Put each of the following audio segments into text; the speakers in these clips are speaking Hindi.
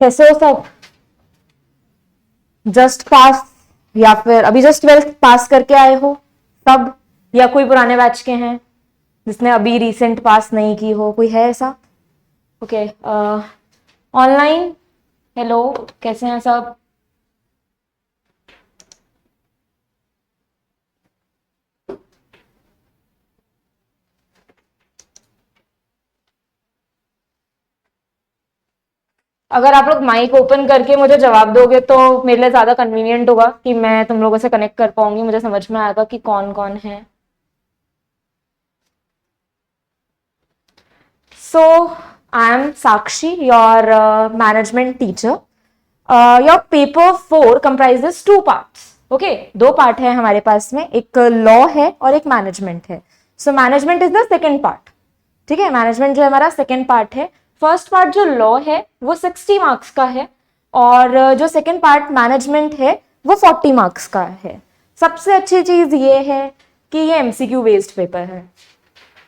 कैसे हो सब? जस्ट पास या फिर अभी जस्ट 12th पास करके आए हो सब, या कोई पुराने बैच के हैं जिसने अभी रिसेंट पास नहीं की हो? कोई है ऐसा? ओके, ऑनलाइन हेलो, कैसे हैं सब? अगर आप लोग माइक ओपन करके मुझे जवाब दोगे तो मेरे लिए ज्यादा कन्वीनियंट होगा कि मैं तुम लोगों से कनेक्ट कर पाऊंगी, मुझे समझ में आएगा कि कौन कौन है। So, I am Sakshi, your management teacher. Your paper 4 comprises two parts. Okay, दो पार्ट है हमारे पास में, एक लॉ है और एक मैनेजमेंट है. So management is the second part. ठीक है, मैनेजमेंट जो हमारा सेकेंड पार्ट है. फर्स्ट पार्ट जो लॉ है वो 60 मार्क्स का है और जो सेकेंड पार्ट मैनेजमेंट है वो 40 मार्क्स का है. सबसे अच्छी चीज ये है कि ये एमसीक्यू बेस्ड पेपर है.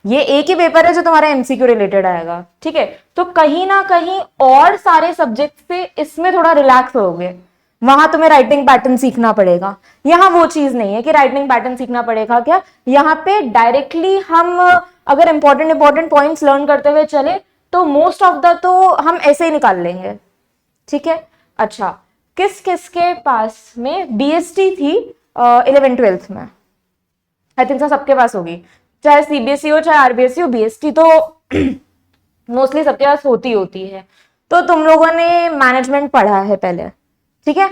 ये एक ही पेपर है जो तुम्हारा एमसीक्यू रिलेटेड आएगा. ठीक है, तो कहीं ना कहीं और सारे सब्जेक्ट से इसमें थोड़ा रिलैक्स होगे. वहां तुम्हें राइटिंग पैटर्न सीखना पड़ेगा. यहाँ वो चीज नहीं है कि राइटिंग पैटर्न सीखना पड़ेगा. क्या यहाँ पे डायरेक्टली हम अगर इंपॉर्टेंट पॉइंट्स लर्न करते हुए चले तो मोस्ट ऑफ द तो हम ऐसे ही निकाल लेंगे. ठीक है, अच्छा, किस किस के पास में बीएसटी थी 11th-12th में? आई थिंक सबके पास होगी, चाहे सीबीएसई हो चाहे आरबीएसई हो. बीएसटी तो मोस्टली सबके पास होती है. तो तुम लोगों ने मैनेजमेंट पढ़ा है पहले. ठीक है,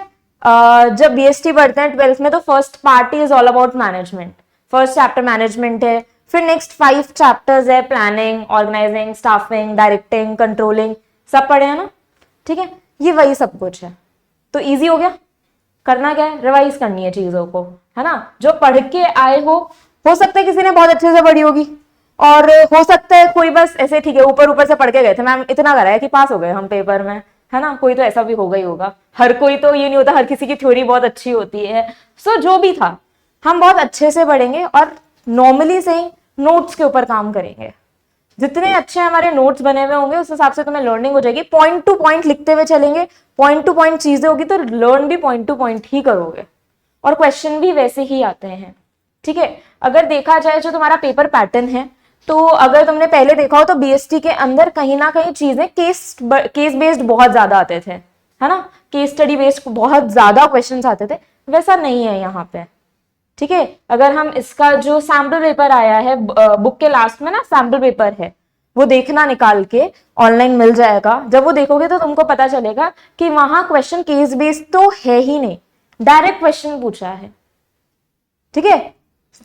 जब बीएसटी पढ़ते हैं 12th में तो first part is all about management. First chapter management है, फिर नेक्स्ट 5 चैप्टर्स है planning, organising, staffing, directing, controlling. सब पढ़े हैं ना? ठीक है, ये वही सब कुछ है. तो इजी हो गया. करना क्या है, रिवाइज करनी है चीजों को, है ना? जो पढ़ के आए हो सकता है किसी ने बहुत अच्छे से पढ़ी होगी और हो सकता है कोई बस ऐसे ठीक है ऊपर से पढ़ के गए थे, मैम इतना कराया कि पास हो गए हम पेपर में, है ना? कोई तो ऐसा भी होगा ही होगा. हर कोई तो ये नहीं होता, हर किसी की थ्योरी बहुत अच्छी होती है. सो जो भी था हम बहुत अच्छे से पढ़ेंगे और नॉर्मली से ही नोट्स के ऊपर काम करेंगे. जितने अच्छे हमारे नोट्स बने हुए होंगे उस हिसाब से तुम्हें लर्निंग हो जाएगी. पॉइंट टू पॉइंट लिखते हुए चलेंगे, पॉइंट टू पॉइंट चीजें होगी तो लर्न भी पॉइंट टू पॉइंट ही करोगे और क्वेश्चन भी वैसे ही आते हैं. ठीक है, अगर देखा जाए जो तुम्हारा पेपर पैटर्न है तो अगर तुमने पहले देखा हो तो बीएसटी के अंदर कहीं ना कहीं चीजें केस बेस्ड बहुत ज्यादा आते थे, है ना? केस स्टडी बेस्ड बहुत ज्यादा क्वेश्चंस आते थे. वैसा नहीं है यहाँ पे. ठीक है, अगर हम इसका जो सैम्पल पेपर आया है बुक के लास्ट में ना, सैम्पल पेपर है वो देखना, निकाल के ऑनलाइन मिल जाएगा. जब वो देखोगे तो तुमको पता चलेगा कि वहां क्वेश्चन केस बेस्ड तो है ही नहीं, डायरेक्ट क्वेश्चन पूछा है. ठीक है,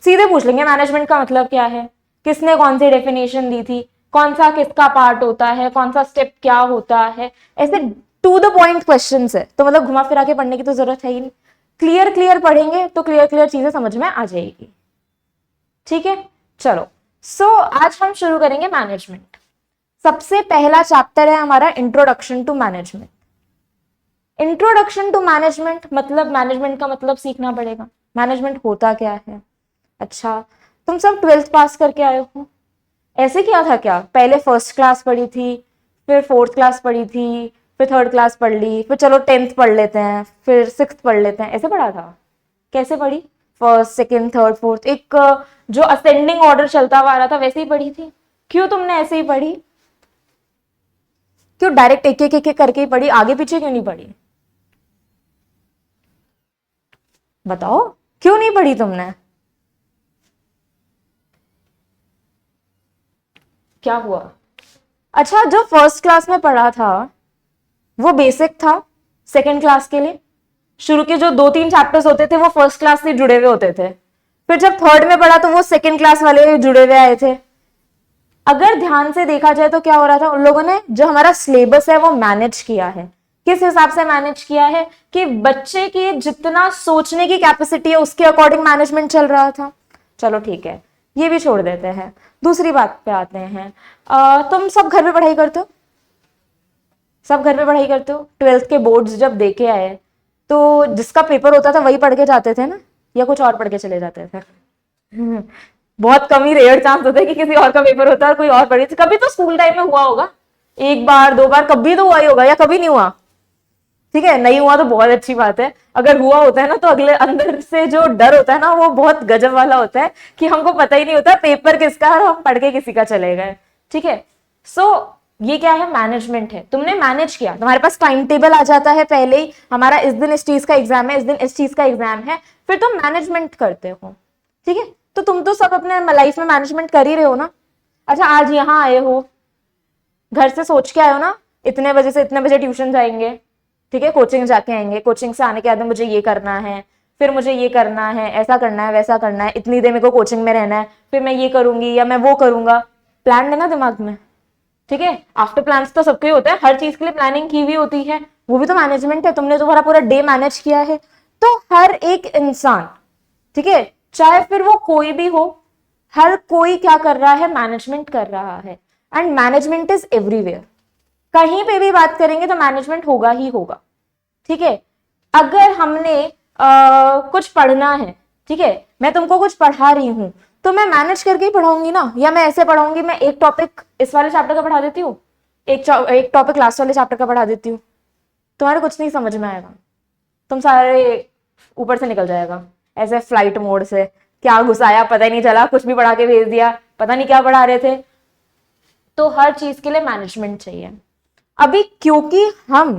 सीधे पूछ लेंगे मैनेजमेंट का मतलब क्या है, किसने कौन सी डेफिनेशन दी थी, कौन सा किसका पार्ट होता है, कौन सा स्टेप क्या होता है. ऐसे टू द पॉइंट क्वेश्चन है तो मतलब घुमा फिरा के पढ़ने की तो जरूरत है ही नहीं. क्लियर पढ़ेंगे तो क्लियर चीजें समझ में आ जाएगी. ठीक है, चलो. सो आज हम शुरू करेंगे मैनेजमेंट. सबसे पहला चैप्टर है हमारा introduction to management. Introduction to management मतलब मैनेजमेंट का मतलब सीखना पड़ेगा. मैनेजमेंट होता क्या है? अच्छा, तुम सब 12th पास करके आए हो, ऐसे किया था क्या? पहले फर्स्ट क्लास पढ़ी थी, फिर 4th क्लास पढ़ी थी, फिर 3rd क्लास पढ़ ली, फिर चलो 10th पढ़ लेते हैं, फिर 6th पढ़ लेते हैं, ऐसे पढ़ा था? कैसे पढ़ी? फर्स्ट, सेकेंड, थर्ड, फोर्थ, एक जो असेंडिंग ऑर्डर चलता हुआ आ रहा था वैसे ही पढ़ी थी? क्यों तुमने ऐसे ही पढ़ी? क्यों डायरेक्ट एक एक करके ही पढ़ी? आगे पीछे क्यों नहीं पढ़ी? बताओ, क्यों नहीं पढ़ी तुमने? क्या हुआ? अच्छा, जो फर्स्ट क्लास में पढ़ा था वो बेसिक था सेकेंड क्लास के लिए. शुरू के जो 2-3 चैप्टर्स होते थे वो फर्स्ट क्लास से जुड़े हुए होते थे. फिर जब थर्ड में पढ़ा तो वो सेकेंड क्लास वाले जुड़े हुए आए थे. अगर ध्यान से देखा जाए तो क्या हो रहा था, उन लोगों ने जो हमारा सिलेबस है वो मैनेज किया है. किस हिसाब से मैनेज किया है कि बच्चे की जितना सोचने की कैपेसिटी है उसके अकॉर्डिंग मैनेजमेंट चल रहा था. चलो ठीक है, ये भी छोड़ देते हैं. दूसरी बात पे आते हैं. तुम सब घर पे पढ़ाई करते हो? सब घर पे पढ़ाई करते हो? 12th के बोर्ड्स जब देके आए तो जिसका पेपर होता था वही पढ़ के जाते थे ना, या कुछ और पढ़ के चले जाते थे? बहुत कम ही रेयर चांस होता है कि किसी और का पेपर होता है और कोई और पढ़े. कभी तो स्कूल टाइम में हुआ होगा, 1 बार 2 बार, कभी तो हुआ ही होगा, या कभी नहीं हुआ? ठीक है, नहीं हुआ तो बहुत अच्छी बात है, अगर हुआ होता है ना तो अगले अंदर से जो डर होता है ना वो बहुत गजब वाला होता है कि हमको पता ही नहीं होता पेपर किसका है और हम पढ़ के किसी का चले गए। ठीक है, सो ये क्या है, मैनेजमेंट है। तुमने मैनेज किया, तुम्हारे पास टाइम टेबल आ जाता है पहले ही, हमारा इस दिन इस चीज का एग्जाम है, इस दिन इस चीज का एग्जाम है, फिर तुम मैनेजमेंट करते हो। ठीक है, तो तुम तो सब अपने लाइफ में मैनेजमेंट कर ही रहे हो ना। अच्छा, आज यहाँ आए हो, घर से सोच के आए हो ना इतने बजे से इतने बजे ट्यूशन जाएंगे, ठीक है, कोचिंग जाके आएंगे, कोचिंग से आने के बाद मुझे ये करना है, फिर मुझे ये करना है, ऐसा करना है, वैसा करना है, इतनी देर मेरे को कोचिंग में रहना है, फिर मैं ये करूंगी या मैं वो करूंगा। प्लान है ना दिमाग में। ठीक है, आफ्टर प्लान्स तो सबके होता है, हर चीज के लिए प्लानिंग की हुई होती है, वो भी तो मैनेजमेंट है। तुमने तुम्हारा पूरा डे मैनेज किया है। तो हर एक इंसान, ठीक है, चाहे फिर वो कोई भी हो, हर कोई क्या कर रहा है, मैनेजमेंट कर रहा है। एंड मैनेजमेंट इज एवरीवेयर, कहीं पे भी बात करेंगे तो मैनेजमेंट होगा ही होगा। ठीक है, अगर हमने कुछ पढ़ना है, ठीक है, मैं तुमको कुछ पढ़ा रही हूं तो मैं मैनेज करके ही पढ़ाऊंगी ना, या मैं ऐसे पढ़ाऊंगी, मैं एक टॉपिक इस वाले चैप्टर का पढ़ा देती हूँ, एक टॉपिक लास्ट वाले चैप्टर का पढ़ा देती हूँ, तुम्हारे कुछ नहीं समझ में आएगा, तुम सारे ऊपर से निकल जाएगा ऐसे फ्लाइट मोड से, क्या घुसाया पता ही नहीं चला, कुछ भी पढ़ा के भेज दिया, पता नहीं क्या पढ़ा रहे थे। तो हर चीज के लिए मैनेजमेंट चाहिए। अभी क्योंकि हम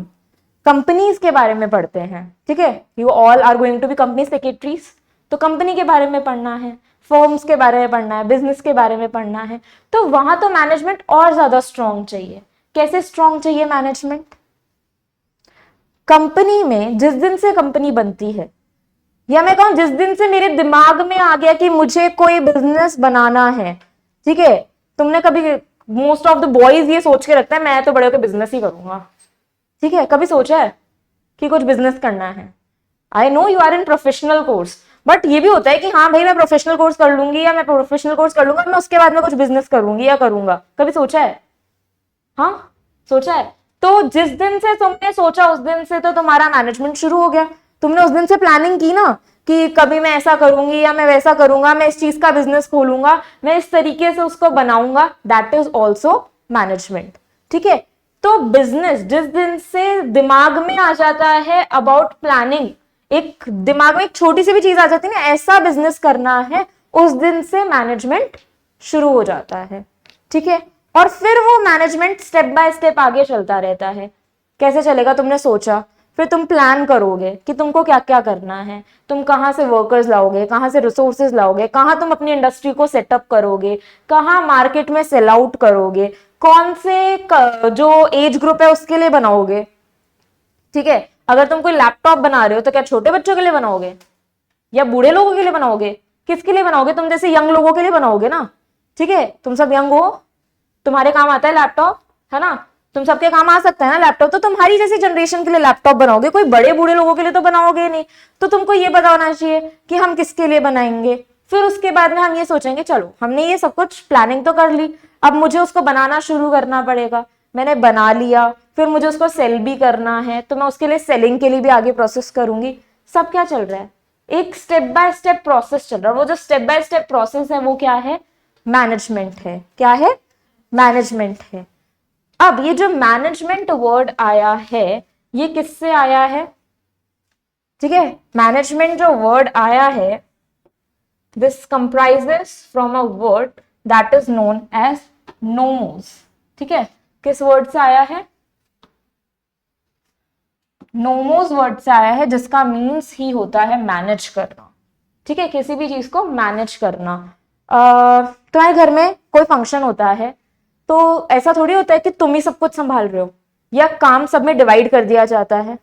कंपनीज के बारे में पढ़ते हैं, ठीक है, you all are going to be company secretaries, तो कंपनी के बारे में पढ़ना है, फर्म्स के बारे में पढ़ना है, बिजनेस के बारे में पढ़ना है, तो वहां तो मैनेजमेंट और ज्यादा स्ट्रांग चाहिए। कैसे स्ट्रांग चाहिए मैनेजमेंट? कंपनी में जिस दिन से कंपनी बनती है, या मैं कहूं जिस दिन से मेरे दिमाग में आ गया कि मुझे कोई बिजनेस बनाना है, ठीक है, तुमने कभी, मोस्ट ऑफ द बॉयज ये सोच के रखते हैं मैं तो बड़े होकर बिजनेस ही करूंगा, ठीक है, कभी सोचा है कि कुछ बिजनेस करना है? I know you are in professional course, but ये भी होता है कि हाँ भाई मैं प्रोफेशनल कोर्स कर लूंगी, या मैं प्रोफेशनल कोर्स कर लूंगा, मैं उसके बाद में कुछ बिजनेस करूंगी या करूंगा, कभी सोचा है? हाँ, सोचा है। तो जिस दिन से तुमने सोचा उस दिन से तो तुम्हारा मैनेजमेंट शुरू हो गया। तुमने उस दिन से प्लानिंग की ना कि कभी मैं ऐसा करूंगी या मैं वैसा करूंगा, मैं इस चीज का बिजनेस खोलूंगा, मैं इस तरीके से उसको बनाऊंगा, दैट इज ऑल्सो मैनेजमेंट। ठीक है, तो बिजनेस जिस दिन से दिमाग में आ जाता है अबाउट प्लानिंग, एक दिमाग में एक छोटी सी भी चीज आ जाती है ना, ऐसा बिजनेस करना है, उस दिन से मैनेजमेंट शुरू हो जाता है। ठीक है, और फिर वो मैनेजमेंट स्टेप बाय स्टेप आगे चलता रहता है। कैसे चलेगा? तुमने सोचा, फिर तुम प्लान करोगे कि तुमको क्या क्या करना है, तुम कहाँ से वर्कर्स लाओगे, कहाँ से रिसोर्सेज लाओगे, कहाँ तुम अपनी इंडस्ट्री को सेटअप करोगे, कहाँ मार्केट में सेल आउट करोगे, कौन से जो एज ग्रुप है उसके लिए बनाओगे। ठीक है, अगर तुम कोई लैपटॉप बना रहे हो तो क्या छोटे बच्चों के लिए बनाओगे या बूढ़े लोगों के लिए बनाओगे? किसके लिए बनाओगे? तुम जैसे यंग लोगों के लिए बनाओगे ना। ठीक है, तुम सब यंग हो, तुम्हारे काम आता है लैपटॉप, है ना, तुम सबके काम आ सकता है ना लैपटॉप, तो तुम्हारी जैसी जनरेशन के लिए लैपटॉप बनाओगे, कोई बड़े बूढ़े लोगों के लिए तो बनाओगे नहीं। तो तुमको ये बताना चाहिए कि हम किसके लिए बनाएंगे। फिर उसके बाद में हम ये सोचेंगे चलो हमने ये सब कुछ प्लानिंग तो कर ली, अब मुझे उसको बनाना शुरू करना पड़ेगा। मैंने बना लिया, फिर मुझे उसको सेल भी करना है, तो मैं उसके लिए सेलिंग के लिए भी आगे प्रोसेस करूंगी। सब क्या चल रहा है? एक स्टेप बाय स्टेप प्रोसेस चल रहा है। वो जो स्टेप बाय स्टेप प्रोसेस है वो क्या है? मैनेजमेंट है। क्या है? मैनेजमेंट है। अब ये जो मैनेजमेंट वर्ड आया है ये किससे आया है? ठीक है, मैनेजमेंट जो वर्ड आया है, this comprises from a word that is known as nomos. ठीक है, किस वर्ड से आया है? नोमोस वर्ड से आया है, जिसका मीन्स ही होता है मैनेज करना। ठीक है, किसी भी चीज को मैनेज करना। तुम्हारे घर में कोई फंक्शन होता है तो ऐसा थोड़ी होता है कि तुम ही सब कुछ संभाल रहे हो, या काम सब में डिवाइड कर दिया जाता है।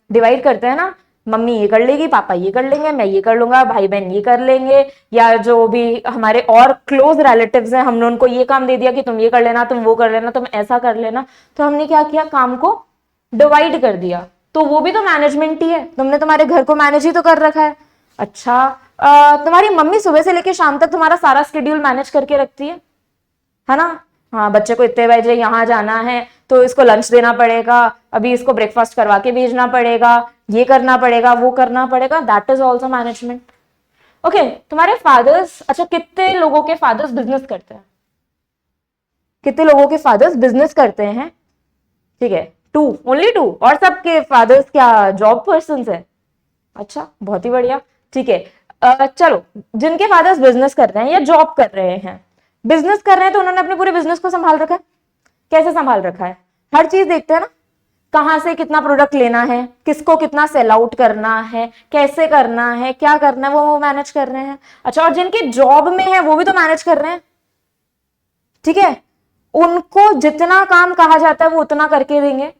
डिवाइड करते हैं ना, मम्मी ये कर लेगी, पापा ये कर लेंगे, मैं ये कर लूंगा, भाई बहन ये कर लेंगे, या जो भी हमारे और क्लोज रिलेटिव्स हैं हमने उनको ये काम दे दिया कि तुम ये कर लेना, तुम वो कर लेना, तुम ऐसा कर लेना। तो हमने क्या किया? काम को डिवाइड कर दिया। तो वो भी तो मैनेजमेंट ही है, तुमने तुम्हारे घर को मैनेज ही तो कर रखा है। अच्छा, तुम्हारी मम्मी सुबह से लेकर शाम तक तुम्हारा सारा शेड्यूल मैनेज करके रखती है ना? हाँ, बच्चे को इतने बजे यहाँ जाना है तो इसको लंच देना पड़ेगा, अभी इसको ब्रेकफास्ट करवा के भेजना पड़ेगा, ये करना पड़ेगा, वो करना पड़ेगा, that is also management. Okay, तुम्हारे फादर्स, अच्छा कितने लोगों के फादर्स बिजनेस करते हैं? कितने लोगों के फादर्स बिजनेस करते हैं? ठीक है, 2, ओनली 2? और सबके फादर्स क्या जॉब पर्सन है? अच्छा, बहुत ही बढ़िया। ठीक है, चलो, जिनके फादर्स बिजनेस कर रहे हैं या जॉब कर रहे हैं, बिजनेस कर रहे हैं तो उन्होंने अपने पूरे बिजनेस को संभाल रखा है। कैसे संभाल रखा है? हर चीज देखते हैं ना, कहां से कितना प्रोडक्ट लेना है, किसको कितना सेल आउट करना है, कैसे करना है, क्या करना है, वो मैनेज कर रहे हैं। अच्छा, और जिनके जॉब में है वो भी तो मैनेज कर रहे हैं। ठीक है, उनको जितना काम कहा जाता है वो उतना करके देंगे,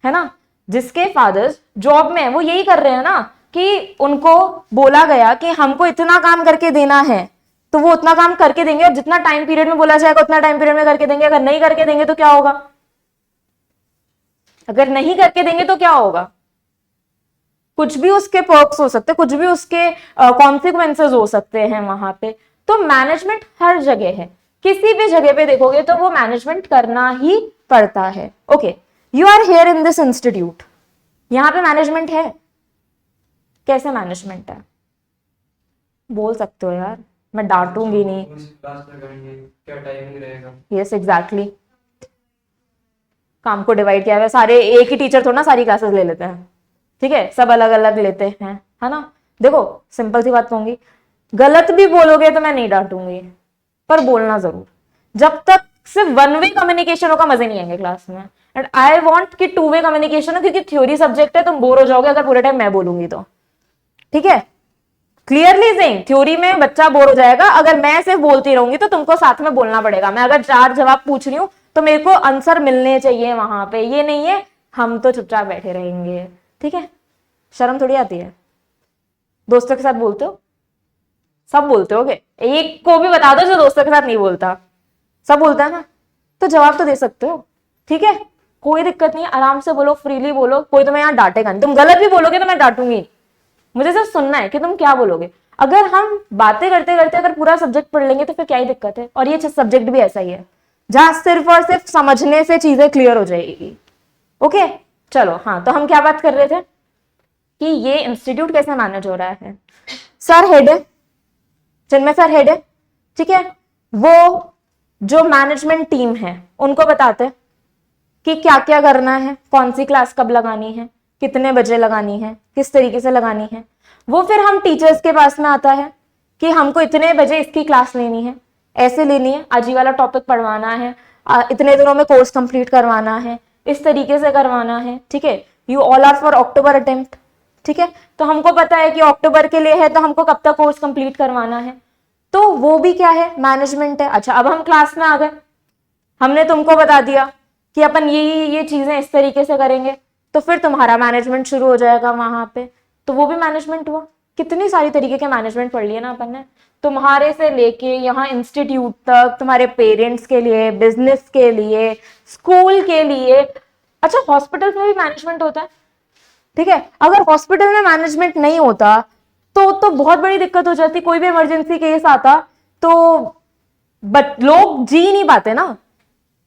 है ना। जिसके फादर्स जॉब में है वो यही कर रहे हैं ना, कि उनको बोला गया कि हमको इतना काम करके देना है, तो वो उतना काम करके देंगे, और जितना टाइम पीरियड में बोला जाएगा उतना टाइम पीरियड में करके देंगे। अगर नहीं करके देंगे तो क्या होगा? अगर नहीं करके देंगे तो क्या होगा? कुछ भी उसके पर्क्स हो सकते हैं, कुछ भी उसके कॉन्सिक्वेंसेस हो सकते हैं वहां पे। तो मैनेजमेंट हर जगह है, किसी भी जगह पे देखोगे तो वो मैनेजमेंट करना ही पड़ता है। Okay, you are here in this institute, यहां पे मैनेजमेंट है? कैसे मैनेजमेंट है? बोल सकते हो यार, मैं डांटूंगी नहीं। क्लास लगाएंगे, क्या टाइमिंग रहेगा? Yes, exactly. काम को डिवाइड किया हुआ है, सारे एक ही टीचर थोड़ा ना सारी क्लासेस ले लेते हैं। ठीक है, सब अलग अलग लेते हैं, है ना। देखो, सिंपल सी बात कहूंगी, गलत भी बोलोगे तो मैं नहीं डांटूंगी, पर बोलना जरूर। जब तक सिर्फ वन वे कम्युनिकेशन होगा मजे नहीं आएंगे क्लास में। एंड आई वांट कि टू वे कम्युनिकेशन हो, क्योंकि थ्योरी सब्जेक्ट है, तुम बोर हो जाओगे अगर पूरे टाइम मैं बोलूंगी तो। ठीक है, क्लियरली सेइंग, थ्योरी में बच्चा बोर हो जाएगा, अगर मैं सिर्फ बोलती रहूंगी तो तुमको साथ में बोलना पड़ेगा। मैं अगर 4 जवाब पूछ रही हूं तो मेरे को आंसर मिलने चाहिए वहां पे, ये नहीं है हम तो चुपचाप बैठे रहेंगे। ठीक है, शर्म थोड़ी आती है? दोस्तों के साथ बोलते हो? सब बोलते होगे, एक को भी बता दो जो दोस्तों के साथ नहीं बोलता। सब बोलता है ना, तो जवाब तो दे सकते हो। ठीक है, कोई दिक्कत नहीं, आराम से बोलो, फ्रीली बोलो, कोई तुम्हें यहाँ डांटेगा नहीं। तुम गलत भी बोलोगे तो मैं डांटूंगी, मुझे सिर्फ सुनना है कि तुम क्या बोलोगे। अगर हम बातें करते करते अगर पूरा सब्जेक्ट पढ़ लेंगे तो फिर क्या ही दिक्कत है। और ये सब्जेक्ट भी ऐसा ही है जहां सिर्फ और सिर्फ समझने से चीजें क्लियर हो जाएगी। ओके, चलो, हाँ, तो हम क्या बात कर रहे थे कि ये इंस्टीट्यूट कैसे मैनेज हो रहा है। सर हेड है, चिन्मय सर हेड है। ठीक है, वो जो मैनेजमेंट टीम है उनको बताते हैं कि क्या क्या करना है, कौन सी क्लास कब लगानी है, कितने बजे लगानी है, किस तरीके से लगानी है। वो फिर हम टीचर्स के पास में आता है कि हमको इतने बजे इसकी क्लास लेनी है, ऐसे लेनी है, आज ही वाला टॉपिक पढ़वाना है, इतने दिनों में कोर्स कंप्लीट करवाना है, इस तरीके से करवाना है। ठीक है, you all are for October attempt. ठीक है, तो हमको पता है कि अक्टूबर के लिए है, तो हमको कब तक कोर्स कंप्लीट करवाना है। तो वो भी क्या है, मैनेजमेंट है। अच्छा, अब हम क्लास में आ गए, हमने तुमको बता दिया कि अपन ये चीजें इस तरीके से करेंगे, तो फिर तुम्हारा मैनेजमेंट शुरू हो जाएगा वहां पे, तो वो भी मैनेजमेंट हुआ। कितनी सारी तरीके के मैनेजमेंट पढ़ लिए ना अपन ने, तुम्हारे से लेके यहाँ इंस्टीट्यूट तक, तुम्हारे पेरेंट्स के लिए, बिजनेस के लिए, स्कूल के लिए। अच्छा, हॉस्पिटल में भी मैनेजमेंट होता है। ठीक है, अगर हॉस्पिटल में मैनेजमेंट नहीं होता तो बहुत बड़ी दिक्कत हो जाती। कोई भी इमरजेंसी केस आता तो लोग जी नहीं पाते ना।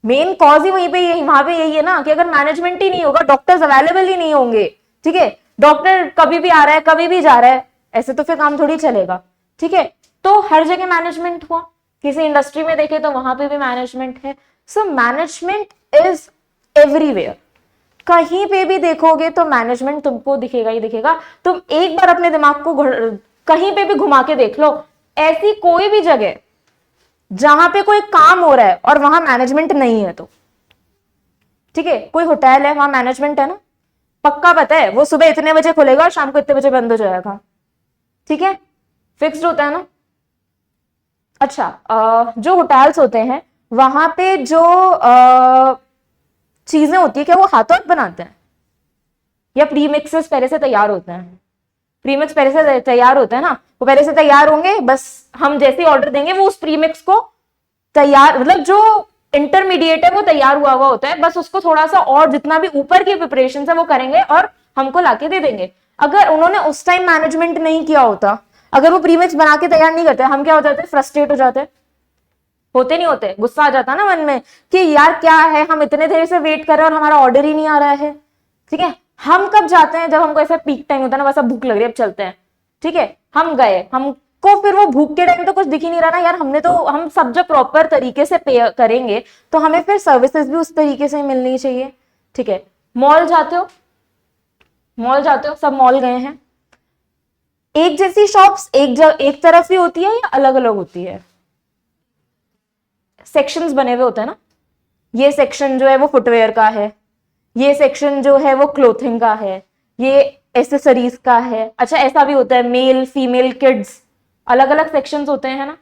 मेन कॉज ही वहीं पे वहां पे यही है ना, कि अगर मैनेजमेंट ही नहीं होगा, डॉक्टर्स अवेलेबल ही नहीं होंगे। ठीक है, डॉक्टर कभी भी आ रहा है, कभी भी जा रहा है, ऐसे तो फिर काम थोड़ी चलेगा। ठीक है, तो हर जगह मैनेजमेंट हुआ, किसी इंडस्ट्री में देखे तो वहां पे भी मैनेजमेंट है। सो मैनेजमेंट इज एवरीवेयर, कहीं पे भी देखोगे तो मैनेजमेंट तुमको दिखेगा ही दिखेगा। तुम एक बार अपने दिमाग को कहीं पे भी घुमा के देख लो, ऐसी कोई भी जगह जहां पे कोई काम हो रहा है और वहां मैनेजमेंट नहीं है तो। ठीक है, कोई होटल है, वहां मैनेजमेंट है ना, पक्का पता है वो सुबह इतने बजे खुलेगा और शाम को इतने बजे बंद हो जाएगा। ठीक है, फिक्स्ड होता है ना। अच्छा, जो होटल्स होते हैं वहां पे जो चीजें होती है, क्या वो हाथों हाथ बनाते हैं या प्री मिक्सेस पहले से तैयार होते हैं? प्रीमिक्स पहले से तैयार होते हैं ना, वो पहले से तैयार होंगे, बस हम जैसे ही ऑर्डर देंगे वो उस प्रीमिक्स को तैयार, मतलब जो इंटरमीडिएट है वो तैयार हुआ हुआ होता है, बस उसको थोड़ा सा और जितना भी ऊपर की प्रिपरेशन है वो करेंगे और हमको लाके दे देंगे। अगर उन्होंने उस टाइम मैनेजमेंट नहीं किया होता, अगर वो प्रीमिक्स बना के तैयार नहीं करते, हम क्या हो जाते, फ्रस्ट्रेट हो जाते, होते नहीं होते, गुस्सा आ जाता ना मन में कि यार क्या है, हम इतने देर से वेट कर रहे हैं और हमारा ऑर्डर ही नहीं आ रहा है। ठीक है, हम कब जाते हैं, जब हमको ऐसा पीक टाइम होता है ना, वैसा भूख लग रही है, अब चलते हैं। ठीक है, हम गए, हमको फिर वो भूख के टाइम तो कुछ दिख ही नहीं रहा ना यार, हमने तो, हम सब जब प्रॉपर तरीके से पे करेंगे तो हमें फिर सर्विसेज भी उस तरीके से मिलनी चाहिए। ठीक है, मॉल जाते हो, मॉल जाते हो, सब मॉल गए हैं, एक जैसी शॉप्स एक तरफ ही होती है या अलग अलग होती है? सेक्शंस बने हुए होते हैं ना, ये सेक्शन जो है वो फुटवेयर का है, ये सेक्शन जो है वो क्लोथिंग का है, ये एसेसरीज का है। अच्छा, ऐसा भी होता है मेल फीमेल किड्स, अलग अलग सेक्शंस होते हैं ना,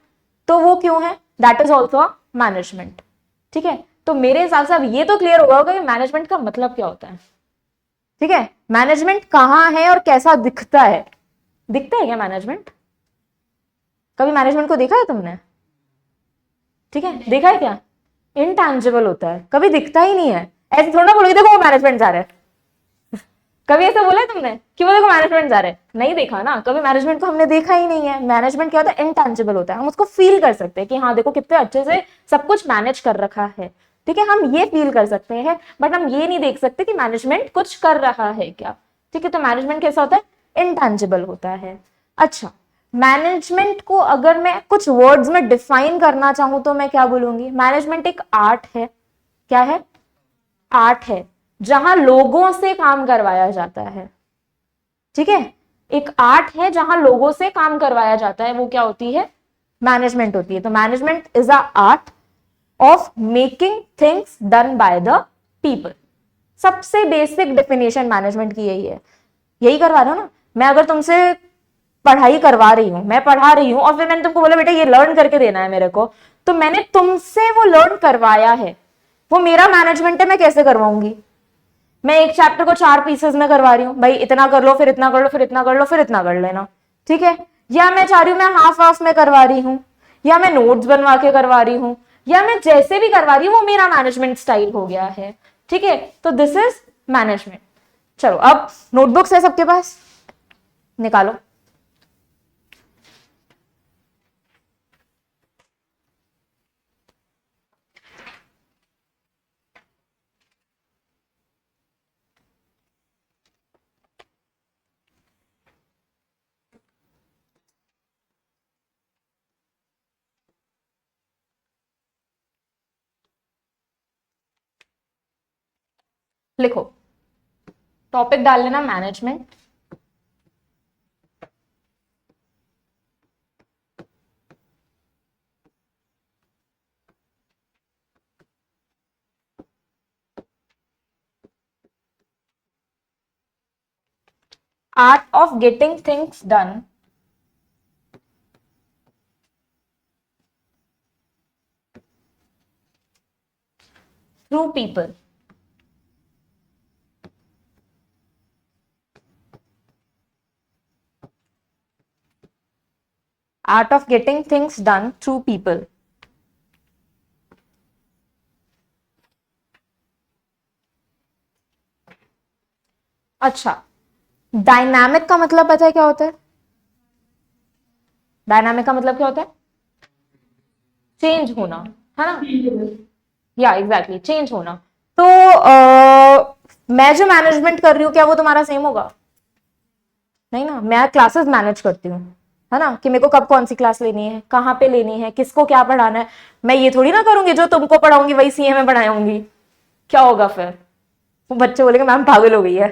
तो वो क्यों है? That is also management. ठीक है, तो मेरे हिसाब से अब ये तो क्लियर होगा कि मैनेजमेंट का मतलब क्या होता है। ठीक है, मैनेजमेंट कहाँ है और कैसा दिखता है? दिखता है क्या मैनेजमेंट? कभी मैनेजमेंट को देखा है तुमने? ठीक है, देखा है क्या? इनटैंजिबल होता है, कभी दिखता ही नहीं है। ऐसे थोड़ा ना बोलोगे देखो वो मैनेजमेंट जा रहा है, कभी ऐसा बोला है तुमने कि वो देखो मैनेजमेंट जा रहा है? नहीं देखा ना, कभी मैनेजमेंट को हमने देखा ही नहीं है। मैनेजमेंट क्या होता है? इनटैंजिबल होता है, हम उसको फील कर सकते हैं कि हाँ देखो कितने अच्छे से सब कुछ मैनेज कर रखा है। ठीक है, हम ये फील कर सकते हैं, बट हम ये नहीं देख सकते कि मैनेजमेंट कुछ कर रहा है क्या। ठीक है, तो मैनेजमेंट कैसा होता है? इनटैंजिबल होता है। अच्छा, मैनेजमेंट को अगर मैं कुछ वर्ड्स में डिफाइन करना चाहूं तो मैं क्या बोलूंगी? मैनेजमेंट एक आर्ट है। क्या है? आर्ट है, जहां लोगों से काम करवाया जाता है। ठीक है, एक आर्ट है जहां लोगों से काम करवाया जाता है, वो क्या होती है? मैनेजमेंट होती है। तो management is a art of making things done by the people. सबसे बेसिक डेफिनेशन मैनेजमेंट की यही है। यही करवा रहा हूं ना मैं, अगर तुमसे पढ़ाई करवा रही हूं, मैं पढ़ा रही हूं और फिर मैंने तुमको बोला बेटा ये लर्न करके देना है मेरे को, तो मैंने तुमसे वो लर्न करवाया है, वो मेरा मैनेजमेंट है। मैं कैसे करवाऊंगी? मैं एक चैप्टर को 4 पीसेस में करवा रही हूं, भाई इतना कर लो, फिर इतना कर लो, फिर इतना कर लो, फिर इतना कर लेना। ठीक है, या मैं चाह रही हूं मैं हाफ हाफ में करवा रही हूं, या मैं नोट्स बनवा के करवा रही हूं, या मैं जैसे भी करवा रही हूं वो मेरा मैनेजमेंट स्टाइल हो गया है। ठीक है, तो दिस इज मैनेजमेंट। चलो, अब नोटबुक्स है सबके पास, निकालो। लिखो, टॉपिक डाल लेना management. Art of getting things done through people. Art of getting things done through people. अच्छा, डायनामिक का मतलब पता है क्या होता है? डायनामिक का मतलब क्या होता है? चेंज होना, है ना? या एग्जैक्टली, चेंज होना। तो मैं जो मैनेजमेंट कर रही हूँ क्या वो तुम्हारा सेम होगा? नहीं ना, मैं क्लासेस मैनेज करती हूँ, है ना, कि मेरे को कब कौन सी क्लास लेनी है, कहाँ पे लेनी है, किसको क्या पढ़ाना है। मैं ये थोड़ी ना करूंगी जो तुमको पढ़ाऊंगी वही सीए में पढ़ाऊंगी। क्या होगा फिर? वो बच्चे बोलेंगे मैम पागल हो गई है,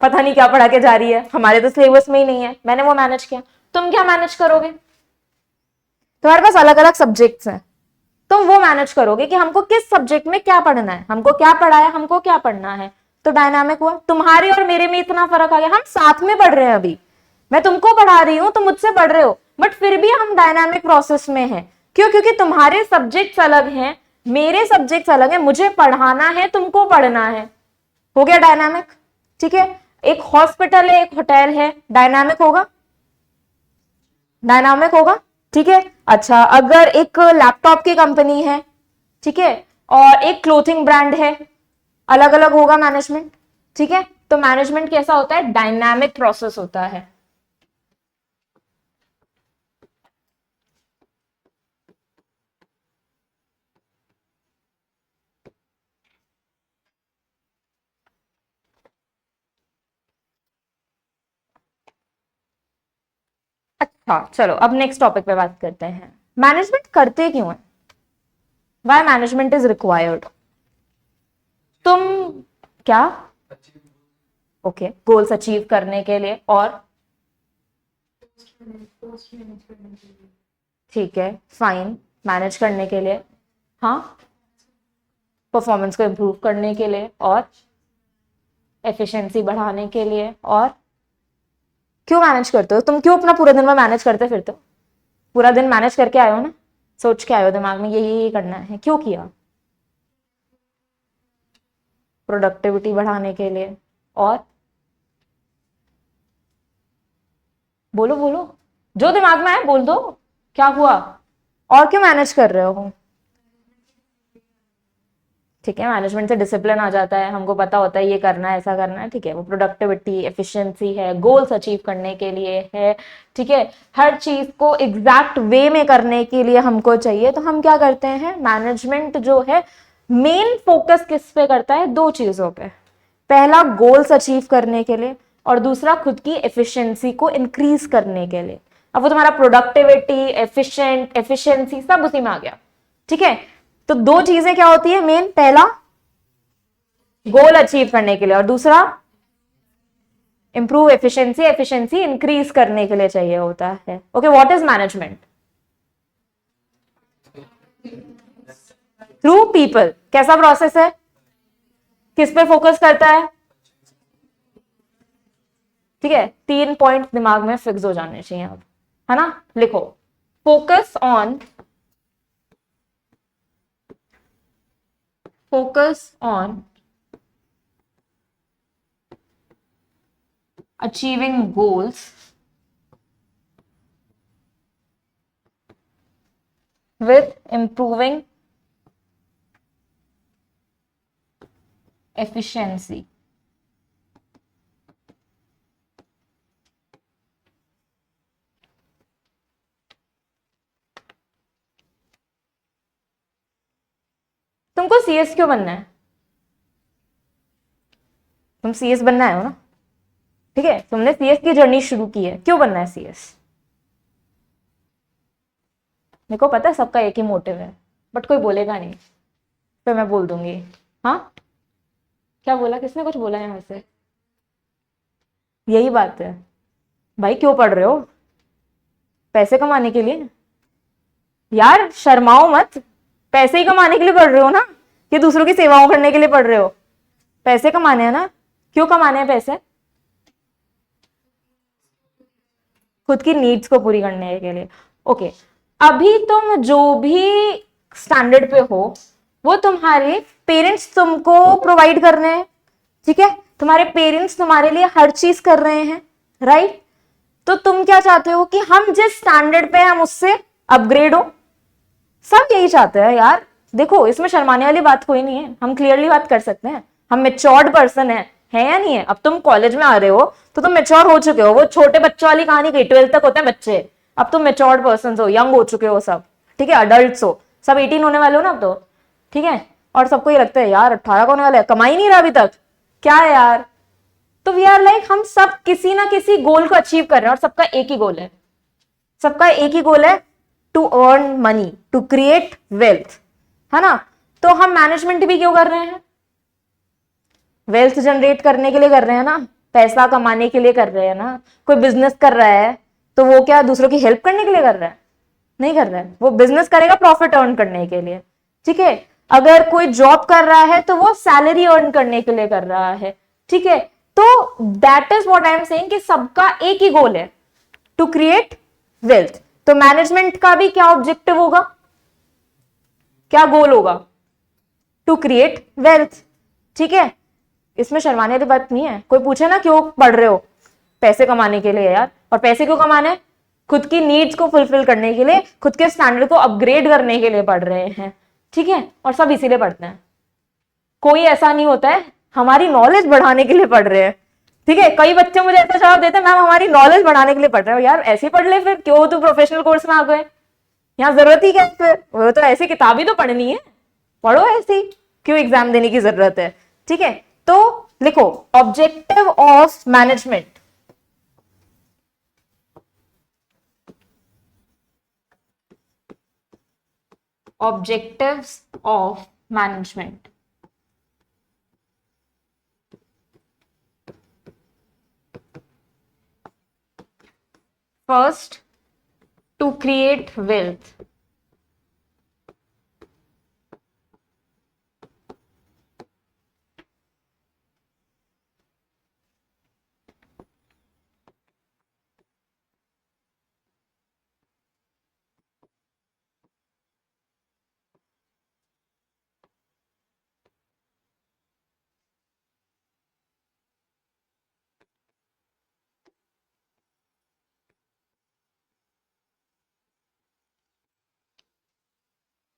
पता नहीं क्या पढ़ा के जा रही है, हमारे तो सिलेबस में ही नहीं है। मैंने वो मैनेज किया, तुम क्या मैनेज करोगे? तुम्हारे पास अलग अलग सब्जेक्ट्स हैं, तुम वो मैनेज करोगे कि हमको किस सब्जेक्ट में क्या पढ़ना है, हमको क्या पढ़ाया, हमको क्या पढ़ना है। तो डायनामिक हुआ। तुम्हारे और मेरे में इतना फर्क आ गया, हम साथ में पढ़ रहे हैं अभी, मैं तुमको पढ़ा रही हूं, तुम मुझसे पढ़ रहे हो, बट फिर भी हम डायनामिक प्रोसेस में हैं। क्यों? क्योंकि तुम्हारे सब्जेक्ट्स अलग हैं, मेरे सब्जेक्ट्स अलग हैं, मुझे पढ़ाना है, तुमको पढ़ना है। हो गया डायनामिक। ठीक है, एक हॉस्पिटल है, एक होटल है, डायनामिक होगा? डायनामिक होगा। ठीक है, अच्छा अगर एक लैपटॉप की कंपनी है, ठीक है, और एक क्लोथिंग ब्रांड है, अलग अलग होगा मैनेजमेंट। ठीक है, तो मैनेजमेंट कैसा होता है? डायनामिक प्रोसेस होता है। अच्छा चलो, अब नेक्स्ट टॉपिक पे बात करते हैं। मैनेजमेंट करते क्यों है? Why management is required? तुम क्या? ओके, गोल्स अचीव करने के लिए, और ठीक है, फाइन, मैनेज करने के लिए, हाँ, परफॉर्मेंस को इम्प्रूव करने के लिए, और एफिशिएंसी बढ़ाने के लिए, और क्यों मैनेज करते हो तुम? क्यों अपना पूरा दिन में मैनेज करते फिरते हो? पूरा दिन मैनेज करके आए हो ना, सोच के आए हो दिमाग में ये करना है, क्यों किया? प्रोडक्टिविटी बढ़ाने के लिए, और बोलो बोलो, जो दिमाग में आए बोल दो, क्या हुआ? और क्यों मैनेज कर रहे हो? ठीक है, मैनेजमेंट से डिसिप्लिन आ जाता है, हमको पता होता है ये करना है, ऐसा करना है, ठीक है, वो प्रोडक्टिविटी, एफिशिएंसी है, गोल्स अचीव करने के लिए है, ठीक है, हर चीज को एग्जैक्ट वे में करने के लिए हमको चाहिए। तो हम क्या करते हैं, मैनेजमेंट जो है मेन फोकस किस पे करता है? दो चीजों पे, पहला गोल्स अचीव करने के लिए, और दूसरा खुद की एफिशिएंसी को इंक्रीज करने के लिए। अब वो तुम्हारा प्रोडक्टिविटी, एफिशिएंसी सब उसी में आ गया, ठीक है। तो दो चीजें क्या होती है मेन, पहला गोल अचीव करने के लिए, और दूसरा इंप्रूव एफिशिएंसी, एफिशिएंसी इंक्रीज करने के लिए चाहिए होता है। Okay, what is management? Through people. कैसा प्रोसेस है? किस पे फोकस करता है? ठीक है, 3 पॉइंट दिमाग में फिक्स हो जाने चाहिए अब, है ना? लिखो, focus on achieving goals with improving efficiency. तुमको सीएस क्यों बनना है? तुम सीएस बनना है हो ना, ठीक है, तुमने सीएस की जर्नी शुरू की है, क्यों बनना है सीएस? मेरे को पता है सबका एक ही मोटिव है, बट कोई बोलेगा नहीं, फिर मैं बोल दूंगी। हाँ, क्या बोला? किसने कुछ बोला यहां से? यही बात है भाई, क्यों पढ़ रहे हो? पैसे कमाने के लिए? यार शर्माओ मत, पैसे ही कमाने के लिए पढ़ रहे हो ना, कि दूसरों की सेवाओं करने के लिए पढ़ रहे हो? पैसे कमाने हैं ना, क्यों कमाने हैं पैसे? खुद की नीड्स को पूरी करने के लिए। ओके, अभी तुम जो भी स्टैंडर्ड पे हो वो तुम्हारे पेरेंट्स तुमको प्रोवाइड कर रहे हैं, ठीक है, तुम्हारे पेरेंट्स तुम्हारे लिए हर चीज कर रहे हैं, राइट? तो तुम क्या चाहते हो कि हम जिस स्टैंडर्ड पे हम उससे अपग्रेड हो। सब यही चाहते हैं यार, देखो इसमें शर्माने वाली बात कोई नहीं है, हम क्लियरली बात कर सकते हैं, हम मेच्योर्ड पर्सन है या नहीं है? अब तुम कॉलेज में आ रहे हो तो तुम मेच्योर हो चुके हो, वो छोटे बच्चों वाली कहानी गई, 12th तक होते हैं बच्चे, अब तुम मेच्योर्ड पर्सन हो, यंग हो चुके हो सब, ठीक है, अडल्ट हो सब, 18 होने वाले हो ना अब तो, ठीक है। और सबको ये लगता है यार 18 का होने वाला है, कमा ही नहीं रहा अभी तक, क्या है यार? तो वी आर लाइक, हम सब किसी ना किसी गोल को अचीव कर रहे हैं, और सबका एक ही गोल है, सबका एक ही गोल है, to earn money, to create wealth, है ना? तो हम मैनेजमेंट भी क्यों कर रहे हैं? वेल्थ जनरेट करने के लिए कर रहे हैं ना, पैसा कमाने के लिए कर रहे हैं ना। कोई बिजनेस कर रहा है तो वो क्या दूसरों की हेल्प करने के लिए कर रहा है? नहीं कर रहा है, वो बिजनेस करेगा प्रॉफिट अर्न करने के लिए, ठीक है। अगर कोई जॉब कर रहा है तो वो सैलरी अर्न करने के लिए कर रहा है, ठीक है। तो that is what I am saying कि सबका एक ही गोल है, टू क्रिएट वेल्थ। तो मैनेजमेंट का भी क्या ऑब्जेक्टिव होगा, क्या गोल होगा? टू क्रिएट वेल्थ, ठीक है। इसमें शर्माने वाली बात नहीं है। कोई पूछे ना क्यों पढ़ रहे हो, पैसे कमाने के लिए यार। और पैसे क्यों कमाने? खुद की नीड्स को फुलफिल करने के लिए, खुद के स्टैंडर्ड को अपग्रेड करने के लिए पढ़ रहे हैं, ठीक है। और सब इसीलिए पढ़ते हैं, कोई ऐसा नहीं होता है हमारी नॉलेज बढ़ाने के लिए पढ़ रहे हैं, ठीक है। कई बच्चे मुझे ऐसा जवाब देते हैं, मैम हमारी नॉलेज बढ़ाने के लिए पढ़ रहे हो। यार ऐसे ही पढ़ ले फिर, क्यों तू प्रोफेशनल कोर्स में आ गए? यहाँ जरूरत ही क्या है फिर? वो तो ऐसी किताब ही तो पढ़नी है, पढ़ो ऐसी, क्यों एग्जाम देने की जरूरत है, ठीक है। तो लिखो, objective of management, objectives of management. First, to create wealth.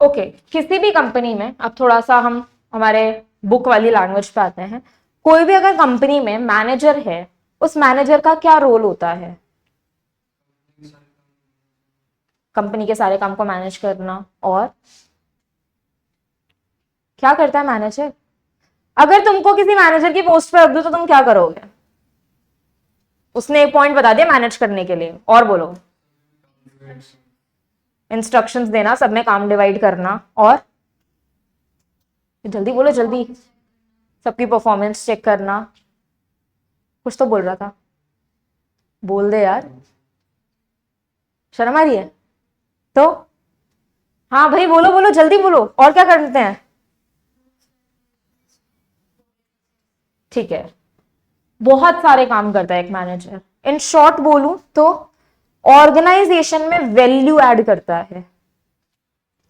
Okay किसी भी कंपनी में, अब थोड़ा सा हम हमारे बुक वाली लैंग्वेज पे आते हैं। कोई भी अगर कंपनी में मैनेजर है, उस मैनेजर का क्या रोल होता है? कंपनी के सारे काम को मैनेज करना। और क्या करता है मैनेजर? अगर तुमको किसी मैनेजर की पोस्ट पे रख दो तो तुम क्या करोगे? उसने एक पॉइंट बता दिया मैनेज करने के लिए, और बोलो। इंस्ट्रक्शंस देना, सब में काम डिवाइड करना, और जल्दी बोलो जल्दी। सबकी परफॉर्मेंस चेक करना। कुछ तो बोल रहा था, बोल दे यार, शर्म आ रही है तो। हाँ भाई बोलो बोलो जल्दी बोलो, और क्या करते हैं? ठीक है, बहुत सारे काम करता है एक मैनेजर। इन शॉर्ट बोलूं तो ऑर्गेनाइजेशन में वैल्यू ऐड करता है।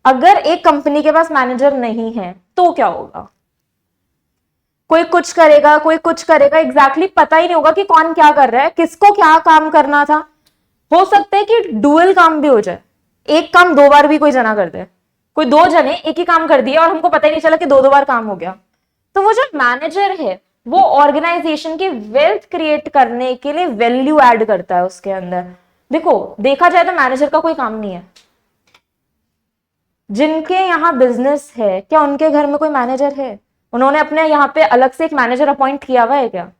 अगर एक कंपनी के पास मैनेजर नहीं है तो क्या होगा? कोई कुछ करेगा, कोई कुछ करेगा, एग्जैक्टली पता ही नहीं होगा कि कौन क्या कर रहा है, किसको क्या काम करना था। हो सकता है कि डुअल काम भी हो जाए, एक काम दो बार भी कोई जना कर दे। कोई दो जने एक ही काम कर दिया और हमको पता ही नहीं चला कि दो दो बार काम हो गया। तो वो जो मैनेजर है वो ऑर्गेनाइजेशन की वेल्थ क्रिएट करने के लिए वैल्यू ऐड करता है उसके अंदर। देखो देखा जाए तो मैनेजर का कोई काम नहीं है। जिनके यहाँ बिजनेस है, क्या उनके घर में कोई मैनेजर है? उन्होंने अपने यहाँ पे अलग से एक मैनेजर अपॉइंट किया हुआ है क्या?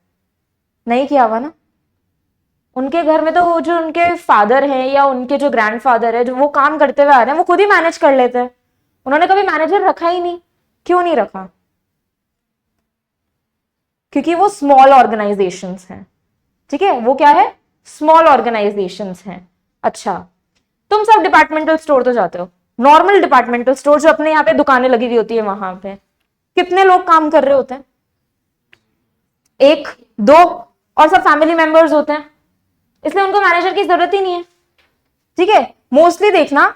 नहीं किया हुआ ना। उनके घर में तो वो जो उनके फादर हैं या उनके जो ग्रैंडफादर है, जो वो काम करते हुए आ रहे हैं, वो खुद ही मैनेज कर लेते हैं। उन्होंने कभी मैनेजर रखा ही नहीं। क्यों नहीं रखा? क्योंकि वो स्मॉल ऑर्गेनाइजेशंस हैं। ठीक है, वो क्या है? स्मॉल ऑर्गेनाइजेशंस हैं। अच्छा, तुम सब डिपार्टमेंटल स्टोर तो जाते हो, नॉर्मल डिपार्टमेंटल स्टोर जो अपने यहाँ पे दुकानें लगी हुई होती है, वहां पे कितने लोग काम कर रहे होते हैं? एक दो, और सब फैमिली मेंबर्स होते हैं, इसलिए उनको मैनेजर की जरूरत ही नहीं है। ठीक है, मोस्टली देखना,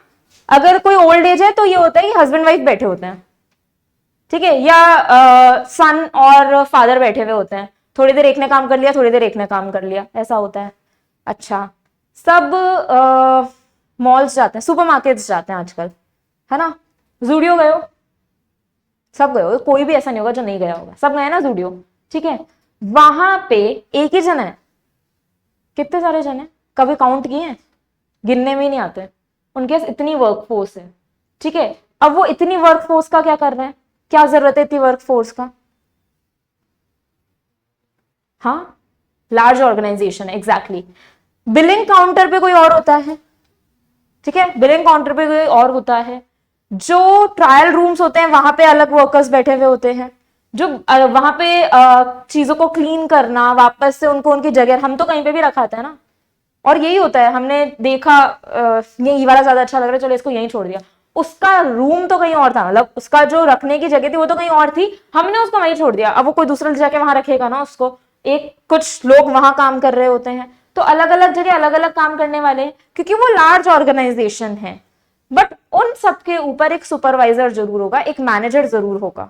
अगर कोई ओल्ड एज है तो ये होता है कि हस्बैंड वाइफ बैठे होते हैं, ठीक है, या सन और फादर बैठे हुए होते हैं, थोड़ी देर एक ने काम कर लिया, थोड़ी देर एक ने काम कर लिया, ऐसा होता है। अच्छा, सब मॉल्स जाते हैं, सुपरमार्केट्स जाते हैं आजकल, है ना? जूडियो गए हो? सब गए हो, कोई भी ऐसा नहीं होगा जो नहीं गया होगा, सब गए ना जूडियो। ठीक है, वहां पे एक ही जन है, कितने सारे जन है, कभी काउंट किए हैं? गिनने में ही नहीं आते। उनके पास इतनी वर्कफोर्स है। ठीक है, अब वो इतनी वर्कफोर्स का क्या कर रहे हैं? क्या जरूरत है इतनी वर्कफोर्स का? हाँ, लार्ज ऑर्गेनाइजेशन है, एग्जैक्टली। बिलिंग काउंटर पे कोई और होता है, ठीक है, बिलिंग काउंटर पे कोई और होता है। जो ट्रायल रूम्स होते हैं वहां पे अलग वर्कर्स बैठे हुए होते हैं, जो वहां पे चीजों को क्लीन करना, वापस से उनको उनकी जगह, हम तो कहीं पे भी रखाते हैं ना, और यही होता है। हमने देखा ये वाला ज्यादा अच्छा लग रहा है, चलो इसको यहीं छोड़ दिया, उसका रूम तो कहीं और था, मतलब उसका जो रखने की जगह थी वो तो कहीं और थी, हमने उसको वहीं छोड़ दिया। अब वो कोई दूसरा जाके वहां रखेगा ना उसको। एक कुछ लोग वहां काम कर रहे होते हैं, तो अलग अलग जगह अलग अलग काम करने वाले हैं, क्योंकि वो लार्ज ऑर्गेनाइजेशन है। बट उन सबके ऊपर एक सुपरवाइजर जरूर होगा, एक मैनेजर जरूर होगा।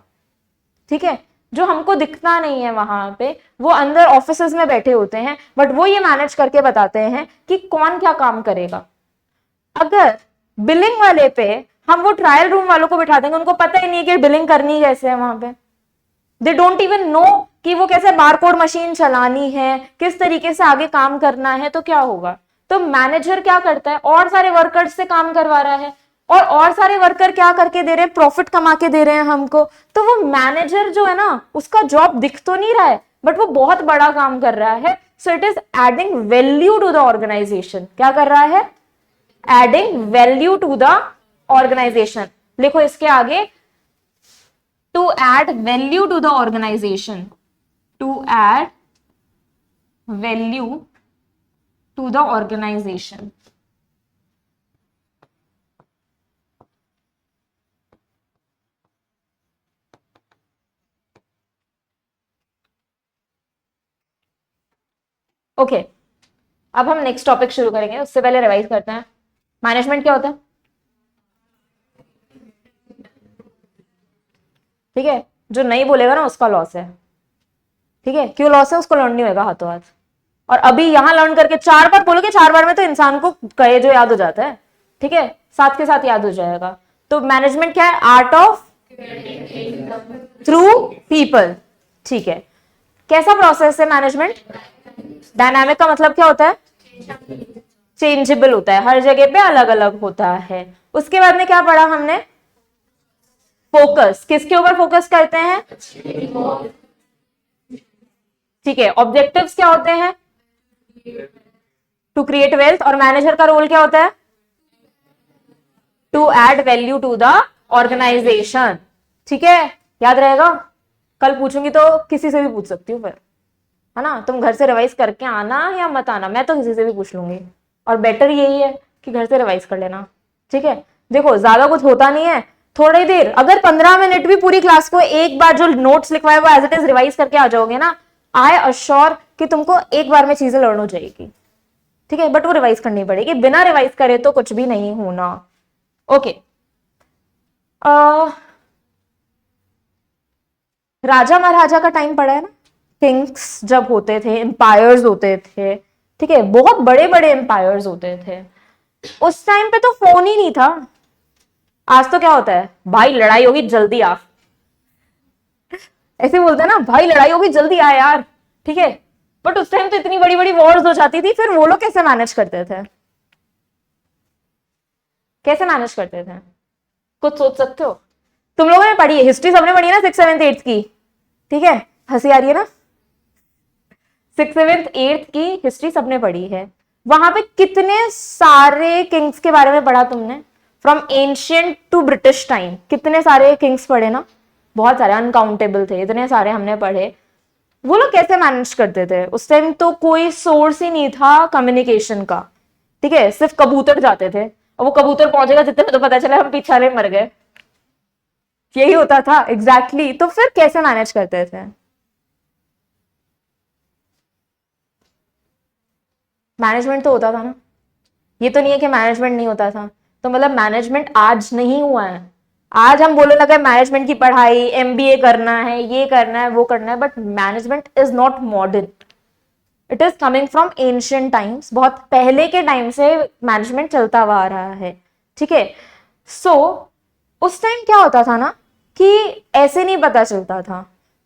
ठीक है, जो हमको दिखता नहीं है वहां पे, वो अंदर ऑफिसेज में बैठे होते हैं, बट वो ये मैनेज करके बताते हैं कि कौन क्या काम करेगा। अगर बिलिंग वाले पे हम वो ट्रायल रूम वालों को बिठा देंगे, उनको पता ही नहीं है कि बिलिंग करनी कैसे है वहां पे, दे डोंट इवन नो कि वो कैसे बारकोड मशीन चलानी है, किस तरीके से आगे काम करना है, तो क्या होगा? तो मैनेजर क्या करता है? और सारे वर्कर्स से काम करवा रहा है, और सारे वर्कर क्या करके दे रहे हैं? प्रॉफिट कमा के दे रहे हैं हमको। तो वो मैनेजर जो है ना, उसका जॉब दिख तो नहीं रहा है, बट वो बहुत बड़ा काम कर रहा है। So it is adding value to the organization. क्या कर रहा है? Adding value to the organization. लिखो इसके आगे, to add value to the organization, to add value to the organization. Okay, अब हम नेक्स्ट टॉपिक शुरू करेंगे, उससे पहले रिवाइज करते हैं। मैनेजमेंट क्या होता है? ठीक है, जो नहीं बोलेगा ना उसका लॉस है। ठीक है, क्यों लॉस है? उसको लर्न नहीं होगा हाथों हाथ। और अभी यहां लर्न करके 4 बार बोलोगे, 4 बार में तो इंसान को कहे जो याद हो जाता है। ठीक है, साथ के साथ याद हो जाएगा। तो मैनेजमेंट क्या है? Art of through people. ठीक है, कैसा प्रोसेस है मैनेजमेंट? डायनामिक का मतलब क्या होता है? चेंजेबल होता है, हर जगह पे अलग अलग होता है। उसके बाद में क्या पढ़ा हमने? फोकस। किसके ऊपर फोकस करते हैं? ठीक है, ऑब्जेक्टिव्स क्या होते हैं? To create wealth. और मैनेजर का रोल क्या होता है? To add value to the organization. ठीक है, याद रहेगा? कल पूछूंगी तो किसी से भी पूछ सकती हूँ फिर, है ना? तुम घर से रिवाइज करके आना या मत आना, मैं तो किसी से भी पूछ लूंगी। और बेटर यही है कि घर से रिवाइज कर लेना। ठीक है, देखो ज्यादा कुछ होता नहीं है। थोड़ी देर, अगर 15 मिनट भी पूरी क्लास को एक बार जो नोट्स लिखवाए वो एज इट इज रिवाइज करके आ जाओगे ना, आई अश्योर कि तुमको एक बार में चीजें लर्न हो जाएगी। ठीक है, बट वो रिवाइज करनी पड़ेगी, बिना रिवाइज करे तो कुछ भी नहीं होना। ओके, राजा महाराजा का टाइम पड़ा है ना? किंग्स जब होते थे, एम्पायर्स होते थे। ठीक है, बहुत बड़े बड़े एम्पायर्स होते थे। उस टाइम पे तो फोन ही नहीं था। आज तो क्या होता है? भाई लड़ाई होगी जल्दी आ, ऐसे बोलते हैं ना, भाई लड़ाई होगी जल्दी आ यार। ठीक है, बट उस टाइम तो इतनी बड़ी बड़ी वॉर्स हो जाती थी, फिर वो लोग कैसे मैनेज करते थे? कैसे मैनेज करते थे? कुछ सोच सकते हो? तुम लोगों ने पढ़ी है हिस्ट्री, सबने पढ़ी है ना 6th 7th 8th की? ठीक है, हंसी आ रही है ना? 6th 7th 8th की हिस्ट्री सबने पढ़ी है। वहां पे कितने सारे किंग्स के बारे में पढ़ा तुमने? From ancient to British time कितने सारे किंग्स पढ़े ना? बहुत सारे, अनकाउंटेबल थे, इतने सारे हमने पढ़े। वो लोग कैसे मैनेज करते थे? उस टाइम तो कोई सोर्स ही नहीं था कम्युनिकेशन का। ठीक है, सिर्फ कबूतर जाते थे, और वो कबूतर पहुंचेगा जितने में तो पता चला हम पीछे मर गए। यही होता था एग्जैक्टली exactly। तो फिर कैसे मैनेज करते थे? मैनेजमेंट तो होता था ना। ये तो नहीं है कि मैनेजमेंट नहीं होता था। तो मतलब मैनेजमेंट आज नहीं हुआ है। आज हम बोलने लगे मैनेजमेंट की पढ़ाई, एमबीए करना है, ये करना है, वो करना है, but management is not modern. It is coming from ancient times. बहुत पहले के टाइम से मैनेजमेंट चलता हुआ आ रहा है। ठीक है, सो उस टाइम क्या होता था ना कि ऐसे नहीं पता चलता था।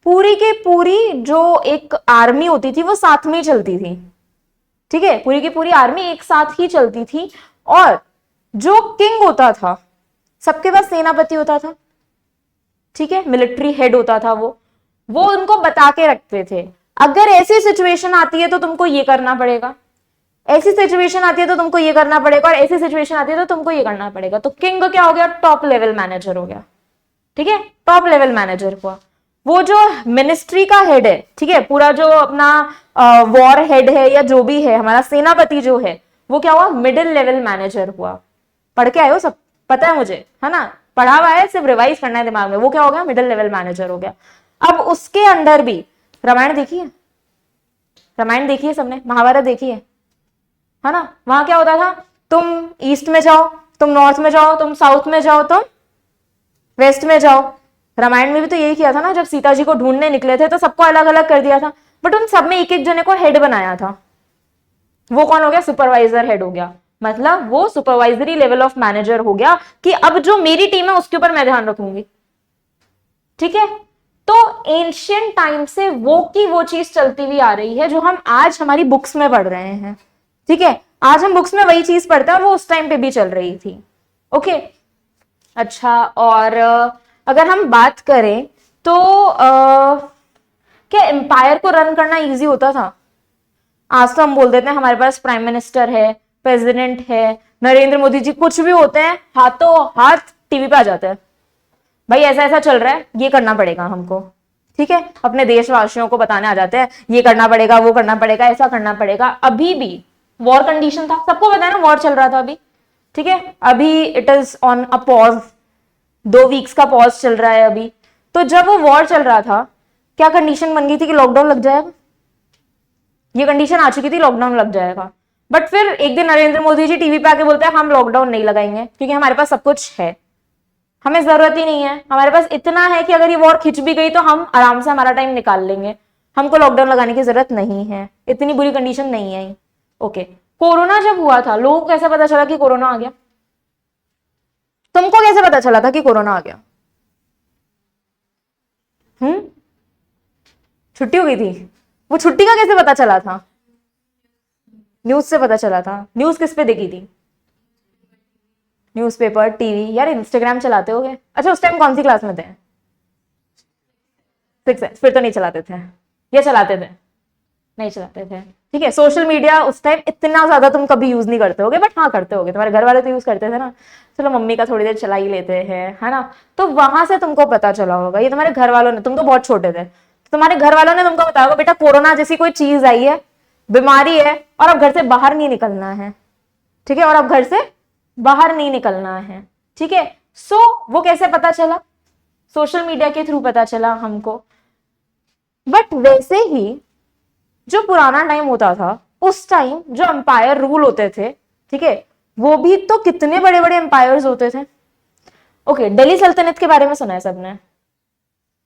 पूरी के पूरी जो एक आर्मी होती थी वो साथ में ही चलती थी। ठीक है, पूरी की पूरी आर्मी एक साथ ही चलती थी। और जो किंग होता था, सबके पास सेनापति होता था। ठीक है, मिलिट्री हेड होता था वो उनको बता के रखते थे, अगर ऐसी सिचुएशन आती है तो तुमको ये करना पड़ेगा, ऐसी सिचुएशन आती है तो तुमको ये करना पड़ेगा, और ऐसी सिचुएशन आती है तो तुमको ये करना पड़ेगा। तो किंग क्या हो गया? टॉप लेवल मैनेजर हो गया। ठीक है, टॉप लेवल मैनेजर हुआ। वो जो मिनिस्ट्री का हेड है, ठीक है, पूरा जो अपना वॉर हेड है या जो भी है, हमारा सेनापति जो है, वो क्या हुआ? मिडिल लेवल मैनेजर हुआ। पढ़ के आए हो सब? पता है मुझे, है ना? पढ़ा हुआ है, सिर्फ रिवाइज करना है दिमाग में। वो क्या हो गया? मिडिल लेवल मैनेजर हो गया। अब उसके अंदर भी रामायण देखी है? रामायण देखी है सबने? महाभारत देखी है ना? वहां क्या होता था? तुम ईस्ट में जाओ, तुम नॉर्थ में जाओ, तुम साउथ में जाओ, तुम वेस्ट में जाओ। रामायण में भी तो यही किया था ना, जब सीता जी को ढूंढने निकले थे तो सबको अलग अलग कर दिया था, बट उन सब में एक एक जने को हेड बनाया था। वो कौन हो गया? सुपरवाइजर हेड हो गया। मतलब वो सुपरवाइजरी लेवल ऑफ मैनेजर हो गया कि अब जो मेरी टीम है उसके ऊपर मैं ध्यान रखूंगी। ठीक है, तो एंशियंट टाइम से वो की वो चीज चलती हुई आ रही है जो हम आज हमारी बुक्स में पढ़ रहे हैं। ठीक है, आज हम बुक्स में वही चीज पढ़ते हैं, वो उस टाइम पे भी चल रही थी। ओके, अच्छा, और अगर हम बात करें तो क्या एम्पायर को रन करना इजी होता था? आज तो हम बोल देते हैं हमारे पास प्राइम मिनिस्टर है, प्रेसिडेंट है, नरेंद्र मोदी जी, कुछ भी होते हैं हाथों हाथ टीवी पे आ जाते हैं, भाई ऐसा ऐसा चल रहा है, ये करना पड़ेगा हमको। ठीक है, अपने देशवासियों को बताने आ जाते हैं, ये करना पड़ेगा, वो करना पड़ेगा, ऐसा करना पड़ेगा। अभी भी वॉर कंडीशन था, सबको पता है ना, वॉर चल रहा था अभी, ठीक है, अभी it is on a pause, 2 weeks का पॉज चल रहा है अभी। तो जब वो वॉर चल रहा था, क्या कंडीशन बन गई थी कि लॉकडाउन लग जाएगा, ये कंडीशन आ चुकी थी, लॉकडाउन लग जाएगा। बट फिर एक दिन नरेंद्र मोदी जी टीवी पे आके बोलते हैं हम लॉकडाउन नहीं लगाएंगे क्योंकि हमारे पास सब कुछ है, हमें जरूरत ही नहीं है, हमारे पास इतना है कि अगर ये वॉर खिंच भी गई तो हम आराम से हमारा टाइम निकाल लेंगे, हमको लॉकडाउन लगाने की जरूरत नहीं है, इतनी बुरी कंडीशन नहीं आई। ओके, कोरोना जब हुआ था, लोगों को कैसे पता चला कि कोरोना आ गया? तुमको कैसे पता चला था कि कोरोना आ गया? छुट्टी हो गई थी, वो छुट्टी का कैसे पता चला था? न्यूज से पता चला था। न्यूज किस पे देखी थी? न्यूज़पेपर, टीवी, यार इंस्टाग्राम चलाते होगे। अच्छा, उस टाइम कौन सी क्लास में थे? 6 फिर तो नहीं चलाते थे, या चलाते थे? नहीं चलाते थे, ठीक है। सोशल मीडिया उस टाइम इतना ज्यादा तुम कभी यूज नहीं करते होगे, बट हाँ करते होगे, तुम्हारे घर वाले तो यूज करते थे ना, चलो मम्मी का थोड़ी देर चला ही लेते हैं, है ना। तो वहां से तुमको पता चला होगा, ये तुम्हारे घर वालों ने, तुम तो बहुत छोटे थे, तो तुम्हारे घर वालों ने तुमको बताया होगा बेटा कोरोना जैसी कोई चीज आई है, बीमारी है, और अब घर से बाहर नहीं निकलना है, ठीक है, और अब घर से बाहर नहीं निकलना है, ठीक है। सो वो कैसे पता चला? सोशल मीडिया के थ्रू पता चला हमको। बट वैसे ही जो पुराना टाइम होता था, उस टाइम जो एम्पायर रूल होते थे, ठीक है, वो भी तो कितने बड़े बड़े एम्पायर्स होते थे। ओके, दिल्ली सल्तनत के बारे में सुना है सबने,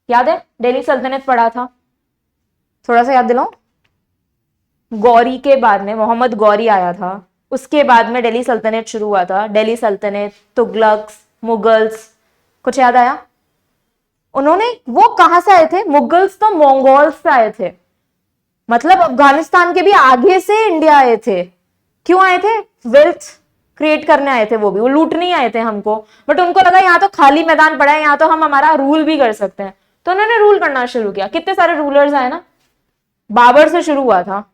याद है? दिल्ली सल्तनत पढ़ा था, थोड़ा सा याद दिलाओ। गौरी के बाद में, मोहम्मद गौरी आया था, उसके बाद में दिल्ली सल्तनत शुरू हुआ था। दिल्ली सल्तनत, तुगलक्स, मुगल्स, कुछ याद आया? उन्होंने, वो कहां से आए थे? मुगल्स तो मंगोल्स से आए थे, मतलब अफगानिस्तान के भी आगे से इंडिया आए थे। क्यों आए थे? वेल्थ क्रिएट करने आए थे, वो लूट नहीं आए थे हमको। बट उनको लगा यहाँ तो खाली मैदान पड़ा है, यहाँ तो हम हमारा रूल भी कर सकते हैं, तो उन्होंने रूल करना शुरू किया। कितने सारे रूलर्स आए ना, बाबर से शुरू हुआ था,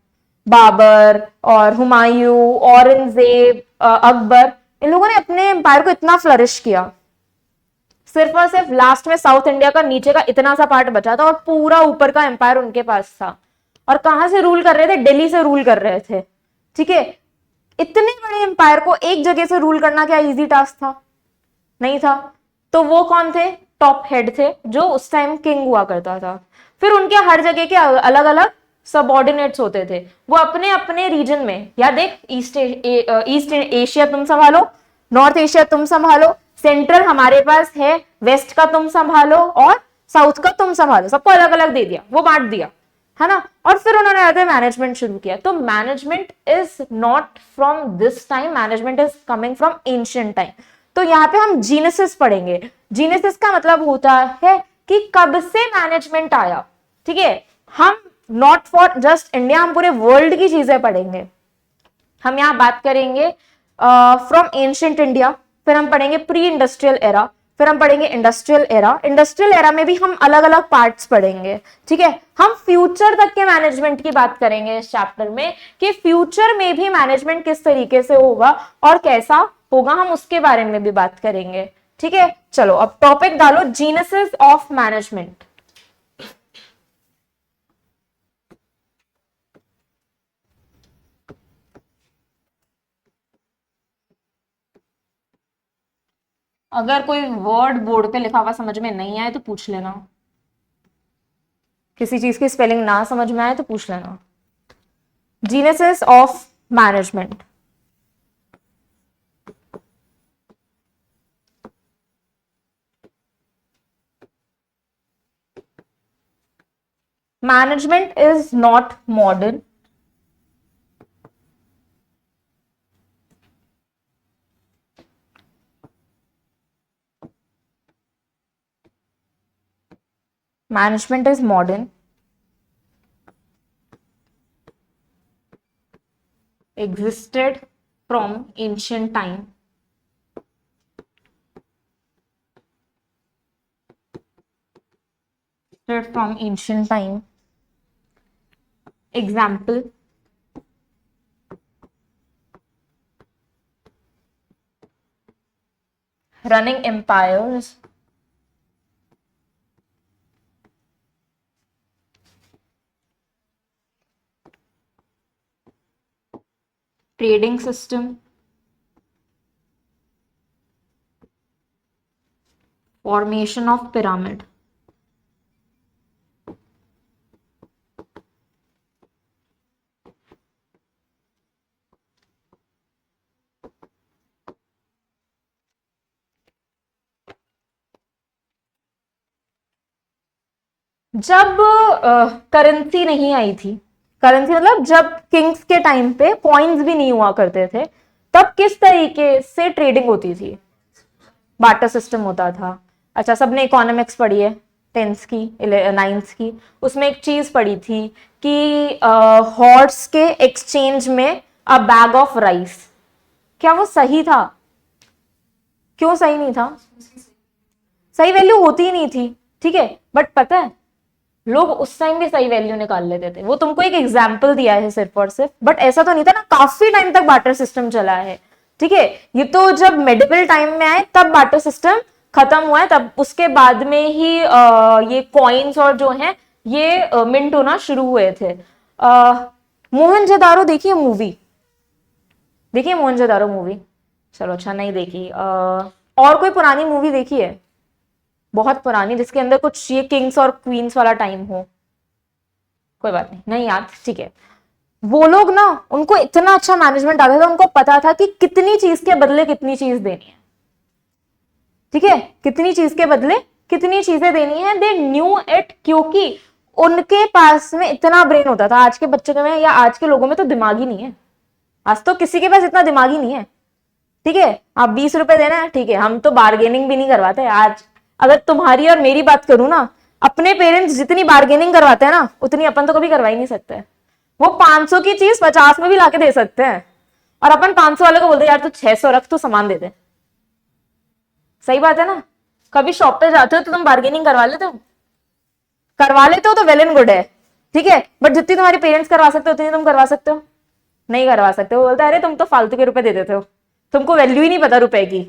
बाबर और हुमायूं, औरंगजेब, अकबर, इन लोगों ने अपने एम्पायर को इतना फ्लरिश किया। सिर्फ और सिर्फ लास्ट में साउथ इंडिया का नीचे का इतना सा पार्ट बचा था और पूरा ऊपर का एम्पायर उनके पास था। और कहां से रूल कर रहे थे? दिल्ली से रूल कर रहे थे, ठीक है। इतने बड़े एम्पायर को एक जगह से रूल करना क्या इजी टास्क था? नहीं था। तो वो कौन थे? टॉप हेड थे, जो उस टाइम किंग हुआ करता था। फिर उनके हर जगह के अलग अलग सबऑर्डिनेट्स होते थे, वो अपने अपने रीजन में, या देख ईस्ट एशिया तुम संभालो, नॉर्थ एशिया तुम संभालो, सेंट्रल हमारे पास है, वेस्ट का तुम संभालो, और साउथ का तुम संभालो, सबको अलग अलग दे दिया, वो बांट दिया, है ना। और फिर उन्होंने आते मैनेजमेंट शुरू किया। तो management is not from this time, management is coming from ancient time. तो यहाँ पे हम जीनेसिस पढ़ेंगे। जीनेसिस का मतलब होता है कि कब से मैनेजमेंट आया, ठीक है। हम नॉट फॉर जस्ट इंडिया, हम पूरे वर्ल्ड की चीजें पढ़ेंगे। हम यहाँ बात करेंगे फ्रॉम एंशिएंट इंडिया, फिर हम पढ़ेंगे प्री इंडस्ट्रियल एरा, फिर हम पढ़ेंगे इंडस्ट्रियल एरा। इंडस्ट्रियल एरा में भी हम अलग अलग पार्ट्स पढ़ेंगे, ठीक है। हम फ्यूचर तक के मैनेजमेंट की बात करेंगे इस चैप्टर में, कि फ्यूचर में भी मैनेजमेंट किस तरीके से होगा और कैसा होगा, हम उसके बारे में भी बात करेंगे, ठीक है। चलो अब टॉपिक डालो, जीनसेस ऑफ मैनेजमेंट। अगर कोई वर्ड बोर्ड पे लिखा हुआ समझ में नहीं आए तो पूछ लेना, किसी चीज की स्पेलिंग ना समझ में आए तो पूछ लेना। Genesis of management. Management is not modern, management is modern, existed from ancient time, from ancient time. Example, running empires, trading system, formation of pyramid. जब करेंसी नहीं आई थी, करेंसी मतलब जब किंग्स के टाइम पे कॉइन्स भी नहीं हुआ करते थे, तब किस तरीके से ट्रेडिंग होती थी? बार्टर सिस्टम होता था। अच्छा, सबने इकोनॉमिक्स पढ़ी है, 10th की 9th की, उसमें एक चीज पढ़ी थी कि हॉर्स के एक्सचेंज में अ बैग ऑफ राइस। क्या वो सही था? क्यों सही नहीं था? सही वैल्यू होती ही नहीं थी, ठीक है, बट पता है लोग उस टाइम भी सही वैल्यू निकाल लेते थे। वो तुमको एक एग्जाम्पल दिया है सिर्फ और सिर्फ, बट ऐसा तो नहीं था ना, काफी टाइम तक बार्टर सिस्टम चला है, ठीक है। ये तो जब मेडिवल टाइम में आए तब बार्टर सिस्टम खत्म हुआ है, तब उसके बाद में ही ये कॉइन्स और जो है ये मिंट होना शुरू हुए थे। मोहनजोदारो देखिए मूवी, देखिए मोहनजोदारो मूवी? चलो अच्छा, नहीं देखी। और कोई पुरानी मूवी देखी है बहुत पुरानी जिसके अंदर कुछ ये किंग्स और क्वींस वाला टाइम हो? कोई बात नहीं, नहीं याद, ठीक है। वो लोग ना, उनको इतना अच्छा मैनेजमेंट आता था, उनको पता था कि कितनी चीज के बदले कितनी चीज देनी है, ठीक है, कितनी चीज के बदले कितनी चीजें देनी है। दे न्यू इट, क्योंकि उनके पास में इतना ब्रेन होता था। आज के बच्चों में या आज के लोगों में तो दिमाग ही नहीं है। आज तो किसी के पास इतना दिमाग ही नहीं है, ठीक है। आप 20 रुपए देना है, ठीक है, हम तो बार्गेनिंग भी नहीं करवाते। आज अगर तुम्हारी और मेरी बात करूं ना, अपने पेरेंट्स जितनी बार्गेनिंग करवाते हैं ना, उतनी अपन तो कभी करवा ही नहीं सकते। वो 500 की चीज 50 में भी लाके दे सकते हैं, और अपन 500 वाले को बोलते यार तू 600 रख, तू सामान दे दे। सही बात है ना? कभी शॉप पे जाते हो तो तुम बार्गेनिंग करवा लेते हो? करवा लेते हो तो वेल एंड गुड है, ठीक है, बट जितनी तुम्हारे पेरेंट्स करवा सकते हो उतनी तुम करवा सकते हो? नहीं करवा सकते। वो बोलता है अरे तुम तो फालतू के रुपए दे देते हो, तुमको वैल्यू ही नहीं पता रुपए की,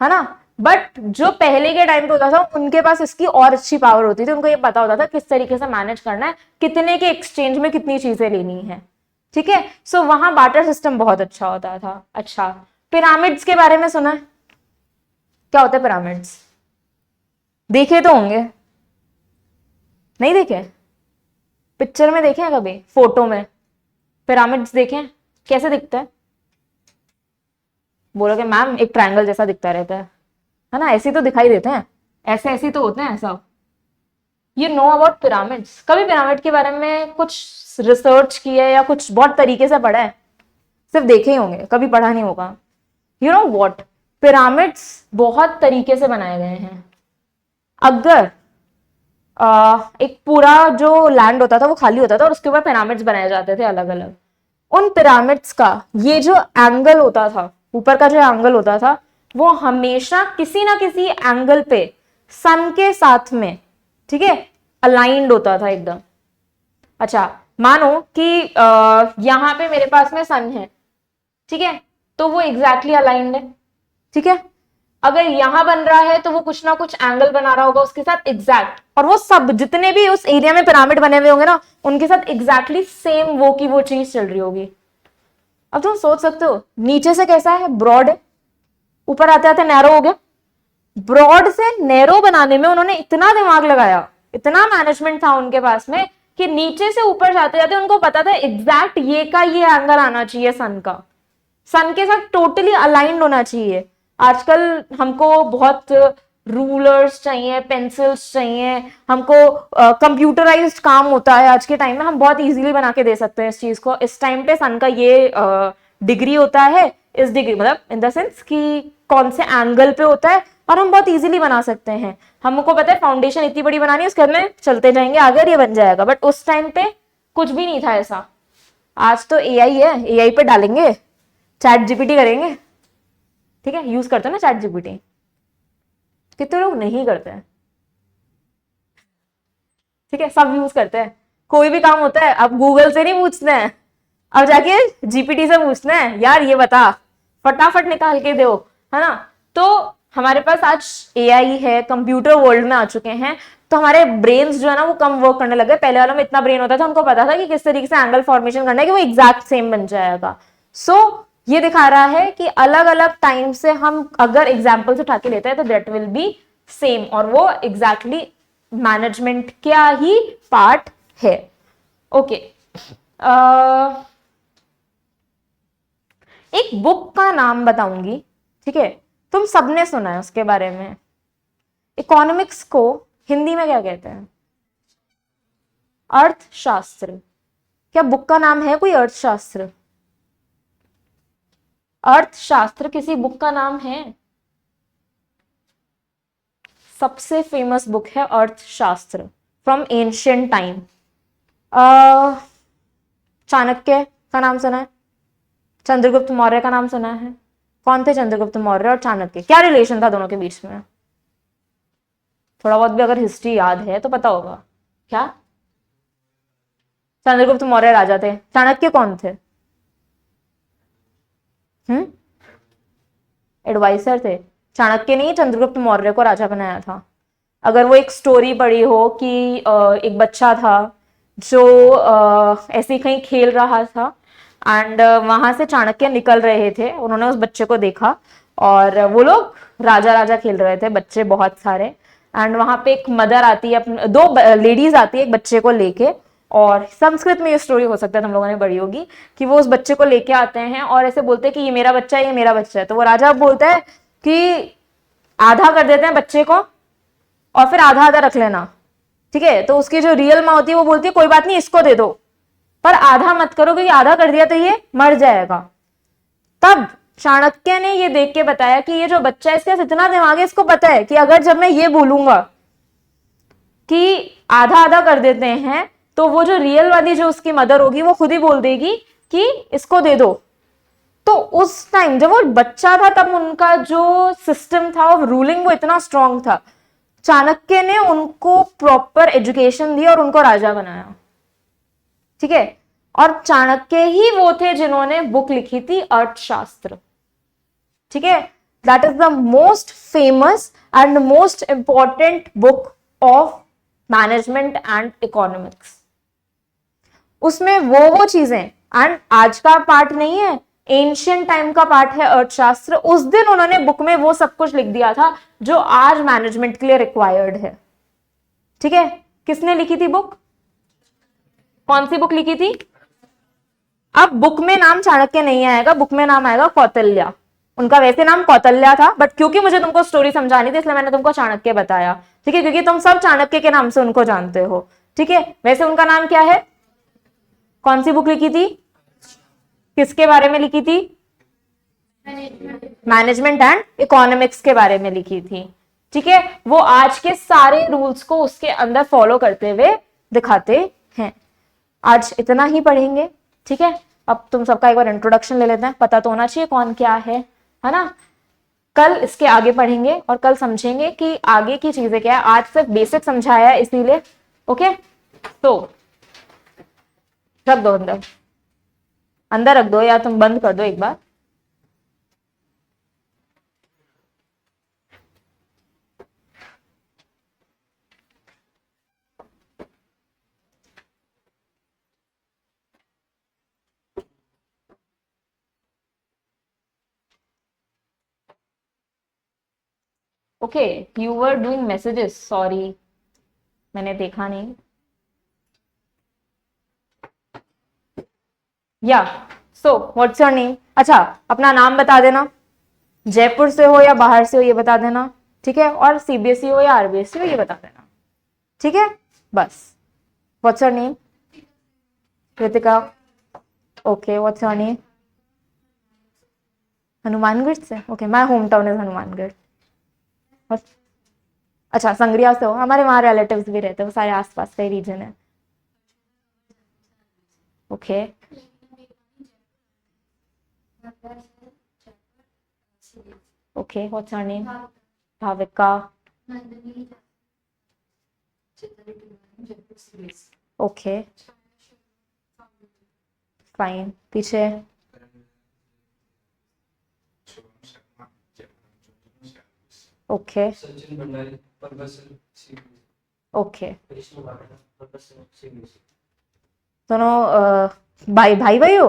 है ना। बट जो पहले के टाइम पे होता था, उनके पास इसकी और अच्छी पावर होती थी। उनको ये पता होता था किस तरीके से मैनेज करना है, कितने के एक्सचेंज में कितनी चीजें लेनी है, ठीक है। सो वहां बार्टर सिस्टम बहुत अच्छा होता था। अच्छा, पिरामिड्स के बारे में सुना है? क्या होता है पिरामिड्स? देखे तो होंगे, नहीं देखे? पिक्चर में देखे हैं कभी? फोटो में पिरामिड्स देखे हैं? कैसे दिखता है? बोलोगे मैम एक ट्रायंगल जैसा दिखता रहता है ना, ऐसे तो दिखाई देते हैं, ऐसे ऐसे तो होते हैं ऐसा। You know about pyramids? कभी पिरामिड के बारे में कुछ रिसर्च किया है या कुछ बहुत तरीके से पढ़ा है? सिर्फ देखे ही होंगे, कभी पढ़ा नहीं होगा। यू नो व्हाट, पिरामिड्स बहुत तरीके से बनाए गए हैं। अगर एक पूरा जो लैंड होता था वो खाली होता था और उसके ऊपर पिरामिड्स बनाए जाते थे अलग अलग। उन पिरामिड्स का ये जो एंगल होता था, ऊपर का जो एंगल होता था, वो हमेशा किसी ना किसी एंगल पे सन के साथ में, ठीक है, अलाइंड होता था एकदम। अच्छा, मानो कि यहां पे मेरे पास में सन है, ठीक है, तो वो एग्जैक्टली अलाइंड है, ठीक है। अगर यहां बन रहा है तो वो कुछ ना कुछ एंगल बना रहा होगा उसके साथ एग्जैक्ट, और वो सब जितने भी उस एरिया में पिरामिड बने हुए होंगे ना, उनके साथ एग्जैक्टली सेम वो की वो चीज चल रही होगी। अब तुम सोच सकते हो नीचे से कैसा है, ब्रॉड है, ऊपर आते आते नैरो हो गया। ब्रॉड से नैरो बनाने में उन्होंने इतना दिमाग लगाया, इतना मैनेजमेंट था उनके पास में, कि नीचे से ऊपर जाते जाते उनको पता था एग्जैक्ट ये का ये एंगल आना चाहिए सन का, सन के साथ टोटली अलाइंड होना चाहिए। आजकल हमको बहुत रूलर्स चाहिए, पेंसिल्स चाहिए, हमको कंप्यूटराइज्ड काम होता है आज के टाइम में, हम बहुत इजीली बना के दे सकते हैं इस चीज को। इस टाइम पे सन का ये डिग्री होता है, इस डिग्री मतलब इन द सेंस कि कौन से एंगल पे होता है, और हम बहुत इजीली बना सकते हैं। हमको पता है फाउंडेशन इतनी बड़ी बनानी है, उसके बाद में चलते जाएंगे आगे और ये बन जाएगा, बट उस टाइम पे कुछ भी नहीं था ऐसा। आज तो एआई है, एआई पे डालेंगे, चैट जीपीटी करेंगे, ठीक है, यूज करते हैं ना चैट जीपीटी। कितने लोग नहीं करते हैं? ठीक है, सब यूज करते हैं। कोई भी काम होता है अब गूगल से नहीं पूछते हैं, अब जाके जीपीटी से पूछते हैं, यार ये बता, फटाफट निकाल के दो, है ना। तो हमारे पास आज एआई है, कंप्यूटर वर्ल्ड में आ चुके हैं, तो हमारे ब्रेन्स जो है ना वो कम वर्क करने लगे। पहले वालों में इतना ब्रेन होता था, उनको पता था कि किस तरीके से एंगल फॉर्मेशन करना है कि वो एग्जैक्ट सेम बन जाएगा। सो ये दिखा रहा है कि अलग अलग टाइम से हम अगर एग्जाम्पल्स उठा के लेते हैं तो दैट विल बी सेम, और वो एग्जैक्टली मैनेजमेंट क्या ही पार्ट है। ओके, एक बुक का नाम बताऊंगी, ठीक है, तुम सबने सुना है उसके बारे में। इकोनॉमिक्स को हिंदी में क्या कहते हैं? अर्थशास्त्र। क्या बुक का नाम है कोई अर्थशास्त्र? अर्थशास्त्र किसी बुक का नाम है? सबसे फेमस बुक है अर्थशास्त्र फ्रॉम एंशियंट टाइम। चाणक्य का नाम सुना है? चंद्रगुप्त मौर्य का नाम सुना है? कौन थे चंद्रगुप्त मौर्य और चाणक्य? क्या रिलेशन था दोनों के बीच में? थोड़ा बहुत भी अगर हिस्ट्री याद है तो पता होगा। क्या? चंद्रगुप्त मौर्य राजा थे, चाणक्य कौन थे? एडवाइसर थे। चाणक्य ने चंद्रगुप्त मौर्य को राजा बनाया था। अगर वो एक स्टोरी पढ़ी हो कि एक बच्चा था जो ऐसे ही कहीं खेल रहा था एंड वहां से चाणक्य निकल रहे थे, उन्होंने उस बच्चे को देखा और वो लोग राजा राजा खेल रहे थे, बच्चे बहुत सारे, एंड वहां पे एक मदर आती है, दो लेडीज आती है एक बच्चे को लेके, और संस्कृत में ये स्टोरी हो सकता है तुम लोगों ने पढ़ी होगी कि वो उस बच्चे को लेके आते हैं और ऐसे बोलते हैं कि ये मेरा बच्चा है, ये मेरा बच्चा है। तो वो राजा बोलता है कि आधा कर देते हैं बच्चे को और फिर आधा आधा रख लेना, ठीक है। तो उसकी जो रियल माँ होती है वो बोलती है कोई बात नहीं, इसको दे दो, पर आधा मत करो क्योंकि आधा कर दिया तो ये मर जाएगा। तब चाणक्य ने ये देख के बताया कि ये जो बच्चा है इसके पास इतना दिमाग है, इसको पता है कि अगर जब मैं ये बोलूंगा कि आधा आधा कर देते हैं तो वो जो रियल वाली जो उसकी मदर होगी वो खुद ही बोल देगी कि इसको दे दो। तो उस टाइम जब वो बच्चा था तब उनका जो सिस्टम था ऑफ रूलिंग वो इतना स्ट्रांग था। चाणक्य ने उनको प्रॉपर एजुकेशन दी और उनको राजा बनाया, ठीक है। और चाणक्य ही वो थे जिन्होंने बुक लिखी थी अर्थशास्त्र, ठीक है। That is the most famous and most important book of management and economics. उसमें वो चीजें, एंड आज का पार्ट नहीं है, एंशियंट टाइम का पार्ट है अर्थशास्त्र। उस दिन उन्होंने बुक में वो सब कुछ लिख दिया था जो आज मैनेजमेंट के लिए रिक्वायर्ड है, ठीक है। किसने लिखी थी बुक? कौन सी बुक लिखी थी? अब बुक में नाम चाणक्य नहीं आएगा, बुक में नाम आएगा कौटिल्य। उनका वैसे नाम कौटिल्य था, बट क्योंकि मुझे तुमको स्टोरी समझानी थी इसलिए मैंने तुमको चाणक्य बताया, ठीक है, क्योंकि तुम सब चाणक्य के नाम से उनको जानते हो, ठीक है। वैसे उनका नाम क्या है? कौन सी बुक लिखी थी? किसके बारे में लिखी थी? मैनेजमेंट एंड इकोनॉमिक्स के बारे में लिखी थी, ठीक है। वो आज के सारे रूल्स को उसके अंदर फॉलो करते हुए दिखाते हैं। आज इतना ही पढ़ेंगे, ठीक है। अब तुम सबका एक बार इंट्रोडक्शन ले लेते हैं, पता तो होना चाहिए कौन क्या है ना। कल इसके आगे पढ़ेंगे और कल समझेंगे कि आगे की चीजें क्या है। आज सिर्फ बेसिक समझाया है इसीलिए, ओके। तो रख दो अंदर, अंदर रख दो या तुम बंद कर दो एक बार। Okay, you were doing messages, sorry मैंने देखा नहीं। या सो व्हाट्स योर नेम? अच्छा, अपना नाम बता देना, जयपुर से हो या बाहर से हो ये बता देना, ठीक है। और सीबीएसई हो या आरबीएसई हो ये बता देना, ठीक है, बस। What's your name? Kritika. Okay, what's your name? Hanumangarh से? Okay, my home town is Hanumangarh. अच्छा, संग्रिया से हो? हमारे वहाँ रिलेटिव्स भी रहते हैं, वो सारे आसपास का ही रीजन है। Okay, okay, what's your name? Bhavika. Okay, fine. पीछे? Okay, Sachin Bhandari professor CBSE. Okay. Krishna Bhatia professor CBSE. दोनों भाई भाई भाई हो?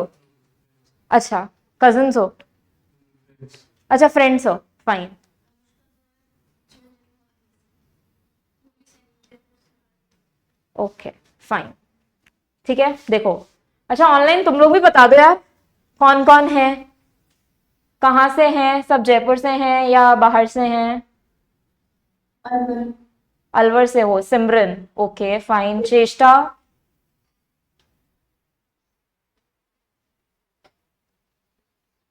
अच्छा, कजिन्स हो, अच्छा फ्रेंड्स हो, फाइन। ओके फाइन, ठीक है। देखो, अच्छा ऑनलाइन तुम लोग भी बता दो यार, कौन कौन है, कहाँ से हैं, सब जयपुर से हैं या बाहर से हैं? अलवर से हो, Simran, okay fine. Cheshta,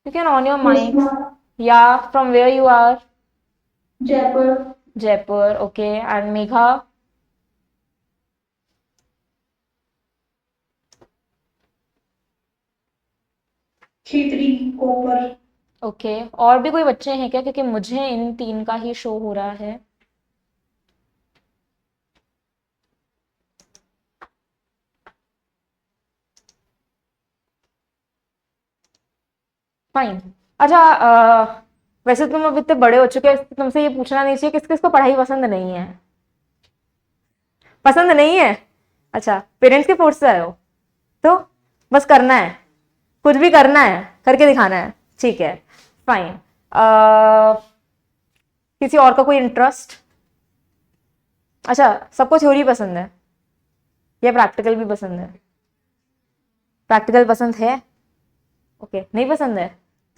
you can on your mic, या from where you are? Jaipur. Jaipur, okay. And Megha? Khetri copper. Okay, और भी कोई बच्चे हैं क्या, क्योंकि मुझे इन तीन का ही शो हो रहा है। फाइन। अच्छा, वैसे तुम अब इतने बड़े हो चुके हो, तुमसे ये पूछना नहीं चाहिए किस किस को पढ़ाई पसंद नहीं है। पसंद नहीं है, अच्छा पेरेंट्स के फोर्स से आए हो, तो बस करना है, कुछ भी करना है, करके दिखाना है, ठीक है फाइन। किसी और का कोई इंटरेस्ट? अच्छा, सबको थ्योरी पसंद है या प्रैक्टिकल भी पसंद है? प्रैक्टिकल पसंद है, ओके। नहीं पसंद है,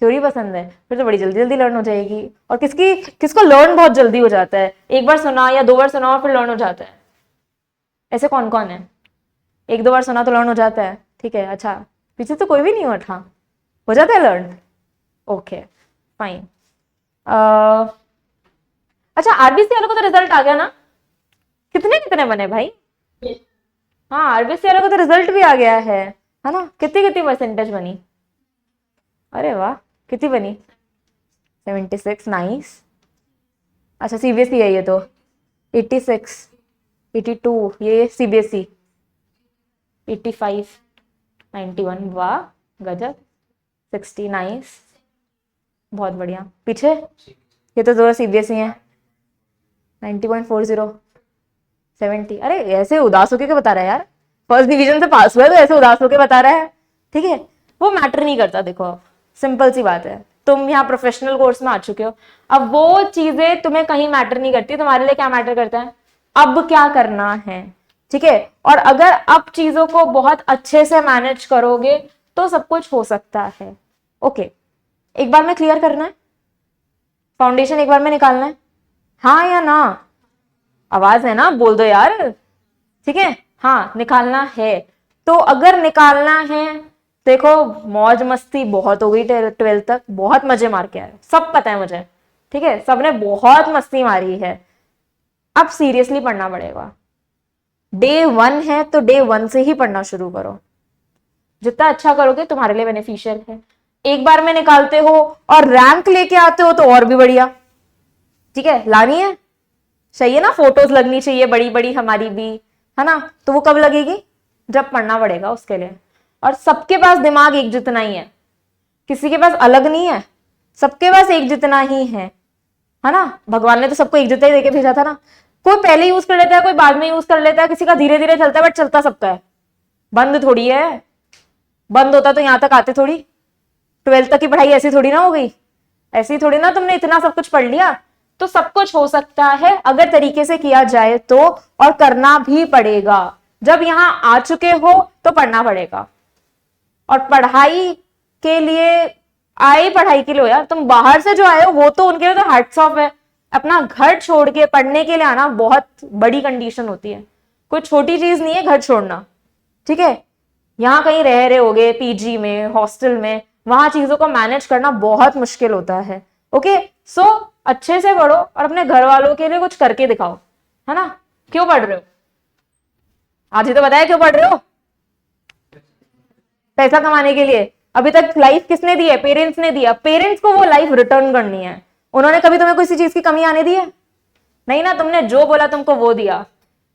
थ्योरी पसंद है, फिर तो बड़ी जल्दी जल्दी लर्न हो जाएगी। और किसको लर्न बहुत जल्दी हो जाता है, एक बार सुना या दो बार सुना और फिर लर्न हो जाता है? ऐसे कौन कौन है? एक दो बार सुना तो लर्न हो जाता है, ठीक है। अच्छा, पीछे तो कोई भी नहीं उठा, हो जाता है लर्न, ओके फाइन। अच्छा, आरबीसी वालों को तो रिजल्ट आ गया ना? कितने कितने बने भाई? हाँ, आरबीसी वालों को तो रिजल्ट भी आ गया है ना? कितनी कितनी परसेंटेज बनी? अरे वाह, कितनी बनी? 76, नाइस। अच्छा, सीबीएसई है ये तो। 86, 82 ये सीबीएसई। 85, 91, वाह गजब। 60, नाइस, बहुत बढ़िया। पीछे ये तो दो सीबीएसई है। 90.40, 70। अरे ऐसे उदास होके क्या बता रहा है यार, फर्स्ट डिवीजन से पास हुआ है तो ऐसे उदास होके बता रहा है, ठीक है। वो मैटर नहीं करता, देखो सिंपल सी बात है, तुम यहाँ प्रोफेशनल कोर्स में आ चुके हो, अब वो चीजें तुम्हें कहीं मैटर नहीं करती, तुम्हारे लिए क्या मैटर करता है, अब क्या करना है, ठीक है। और अगर अब चीजों को बहुत अच्छे से मैनेज करोगे तो सब कुछ हो सकता है, ओके। एक बार में क्लियर करना है, फाउंडेशन एक बार में निकालना है, हाँ या ना? आवाज है ना, बोल दो यार, ठीक है। हाँ, निकालना है। तो अगर निकालना है, देखो मौज मस्ती बहुत हो गई 12th तक, बहुत मजे मार के आए, सब पता है मुझे, ठीक है, सबने बहुत मस्ती मारी है। अब सीरियसली पढ़ना पड़ेगा, डे 1 है तो डे 1 से ही पढ़ना शुरू करो, जितना अच्छा करोगे तुम्हारे लिए बेनिफिशियल है। एक बार में निकालते हो और रैंक लेके आते हो तो और भी बढ़िया, ठीक है। लानी है, चाहिए ना, फोटोज लगनी चाहिए बड़ी बड़ी हमारी भी, है ना? तो वो कब लगेगी, जब पढ़ना पड़ेगा उसके लिए। और सबके पास दिमाग एक जितना ही है, किसी के पास अलग नहीं है, सबके पास एक जितना ही है ना? भगवान ने तो सबको एक जितना ही देके भेजा था ना। कोई पहले यूज कर लेता है, कोई बाद में यूज कर लेता है, किसी का धीरे धीरे चलता है, बट चलता सबका है। बंद थोड़ी है, बंद होता तो यहां तक आते थोड़ी। 12th तक की पढ़ाई ऐसी थोड़ी ना हो गई, ऐसी थोड़ी ना तुमने इतना सब कुछ पढ़ लिया। तो सब कुछ हो सकता है अगर तरीके से किया जाए तो, और करना भी पड़ेगा। जब यहां आ चुके हो तो पढ़ना पड़ेगा, और पढ़ाई के लिए आए, पढ़ाई के लिए हो यार, तुम बाहर से जो आए हो वो तो उनके लिए तो हैट्स ऑफ है। अपना घर छोड़ के पढ़ने के लिए आना बहुत बड़ी कंडीशन होती है, कोई छोटी चीज नहीं है घर छोड़ना, ठीक है। यहाँ कहीं रह रहे होगे पीजी में, हॉस्टल में, वहां चीजों को मैनेज करना बहुत मुश्किल होता है, ओके। सो अच्छे से पढ़ो और अपने घर वालों के लिए कुछ करके दिखाओ, है ना? क्यों पढ़ रहे हो? आज ही तो बताया क्यों पढ़ रहे हो, पैसा कमाने के लिए। अभी तक लाइफ किसने दी है, पेरेंट्स ने दिया, पेरेंट्स को वो लाइफ रिटर्न करनी है। उन्होंने कभी तुम्हें किसी चीज की कमी आने दी है? नहीं ना, तुमने जो बोला तुमको वो दिया,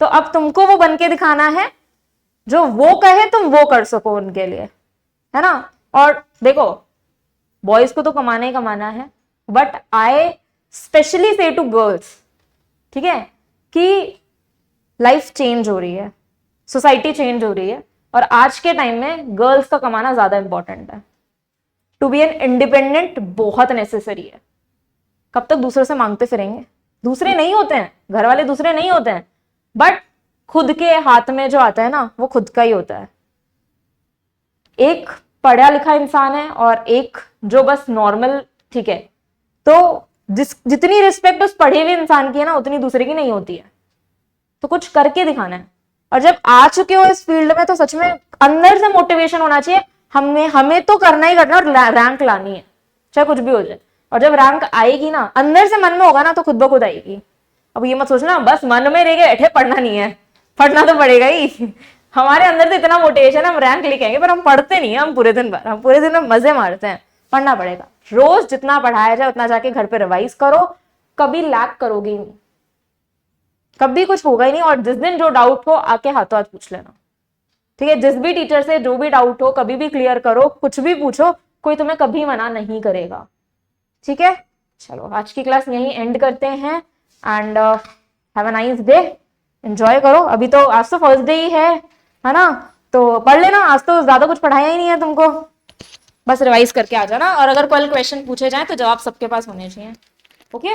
तो अब तुमको वो बन के दिखाना है, जो वो कहे तुम वो कर सको उनके लिए, है ना? और देखो, बॉयज को तो कमाना ही कमाना है, बट आई स्पेशली से टू गर्ल्स, ठीक है, कि लाइफ चेंज हो रही है, सोसाइटी चेंज हो रही है, और आज के टाइम में गर्ल्स का कमाना ज्यादा इंपॉर्टेंट है। टू बी एन इंडिपेंडेंट बहुत नेसेसरी है। कब तक दूसरों से मांगते फिरेंगे? दूसरे नहीं होते हैं, घर वाले दूसरे नहीं होते हैं, बट खुद के हाथ में जो आता है ना वो खुद का ही होता है। एक पढ़ा लिखा इंसान है और एक जो बस नॉर्मल, ठीक है, तो जितनी रिस्पेक्ट उस पढ़े हुए इंसान की है ना उतनी दूसरे की नहीं होती है। तो कुछ करके दिखाना है, और जब आ चुके हो इस फील्ड में तो सच में अंदर से मोटिवेशन होना चाहिए, हमें तो करना ही करना और रैंक लानी है, चाहे कुछ भी हो जाए। और जब रैंक आएगी ना, अंदर से मन में होगा ना, तो खुद ब खुद आएगी। अब ये मत सोचना बस मन में रह गए बैठे पढ़ना नहीं है, पढ़ना तो पड़ेगा ही। हमारे अंदर तो इतना मोटिवेशन है, हम रैंक लेके आएंगे, पर हम पढ़ते नहीं है। हम पूरे दिन भर, हम पूरे दिन में मजे मारते हैं। पढ़ना पड़ेगा, रोज जितना पढ़ाया जाए उतना जाके घर पे रिवाइज करो, कभी लैक करोगे ही नहीं, कभी कुछ होगा ही नहीं। और जिस दिन जो डाउट हो आके हाथों हाथ पूछ लेना, ठीक है? जिस भी टीचर से जो भी डाउट हो कभी भी क्लियर करो, कुछ भी पूछो, कोई तुम्हें कभी मना नहीं करेगा, ठीक है? चलो आज की क्लास यहीं एंड करते हैं and have a nice day, enjoy करो। अभी तो आज तो फर्स्ट डे ही है ना? तो पढ़ लेना, आज तो ज्यादा कुछ पढ़ाया ही नहीं है तुमको, बस रिवाइज करके आ जाना। और अगर कोई क्वेश्चन पूछे जाए तो जवाब सबके पास होने चाहिए, ओके?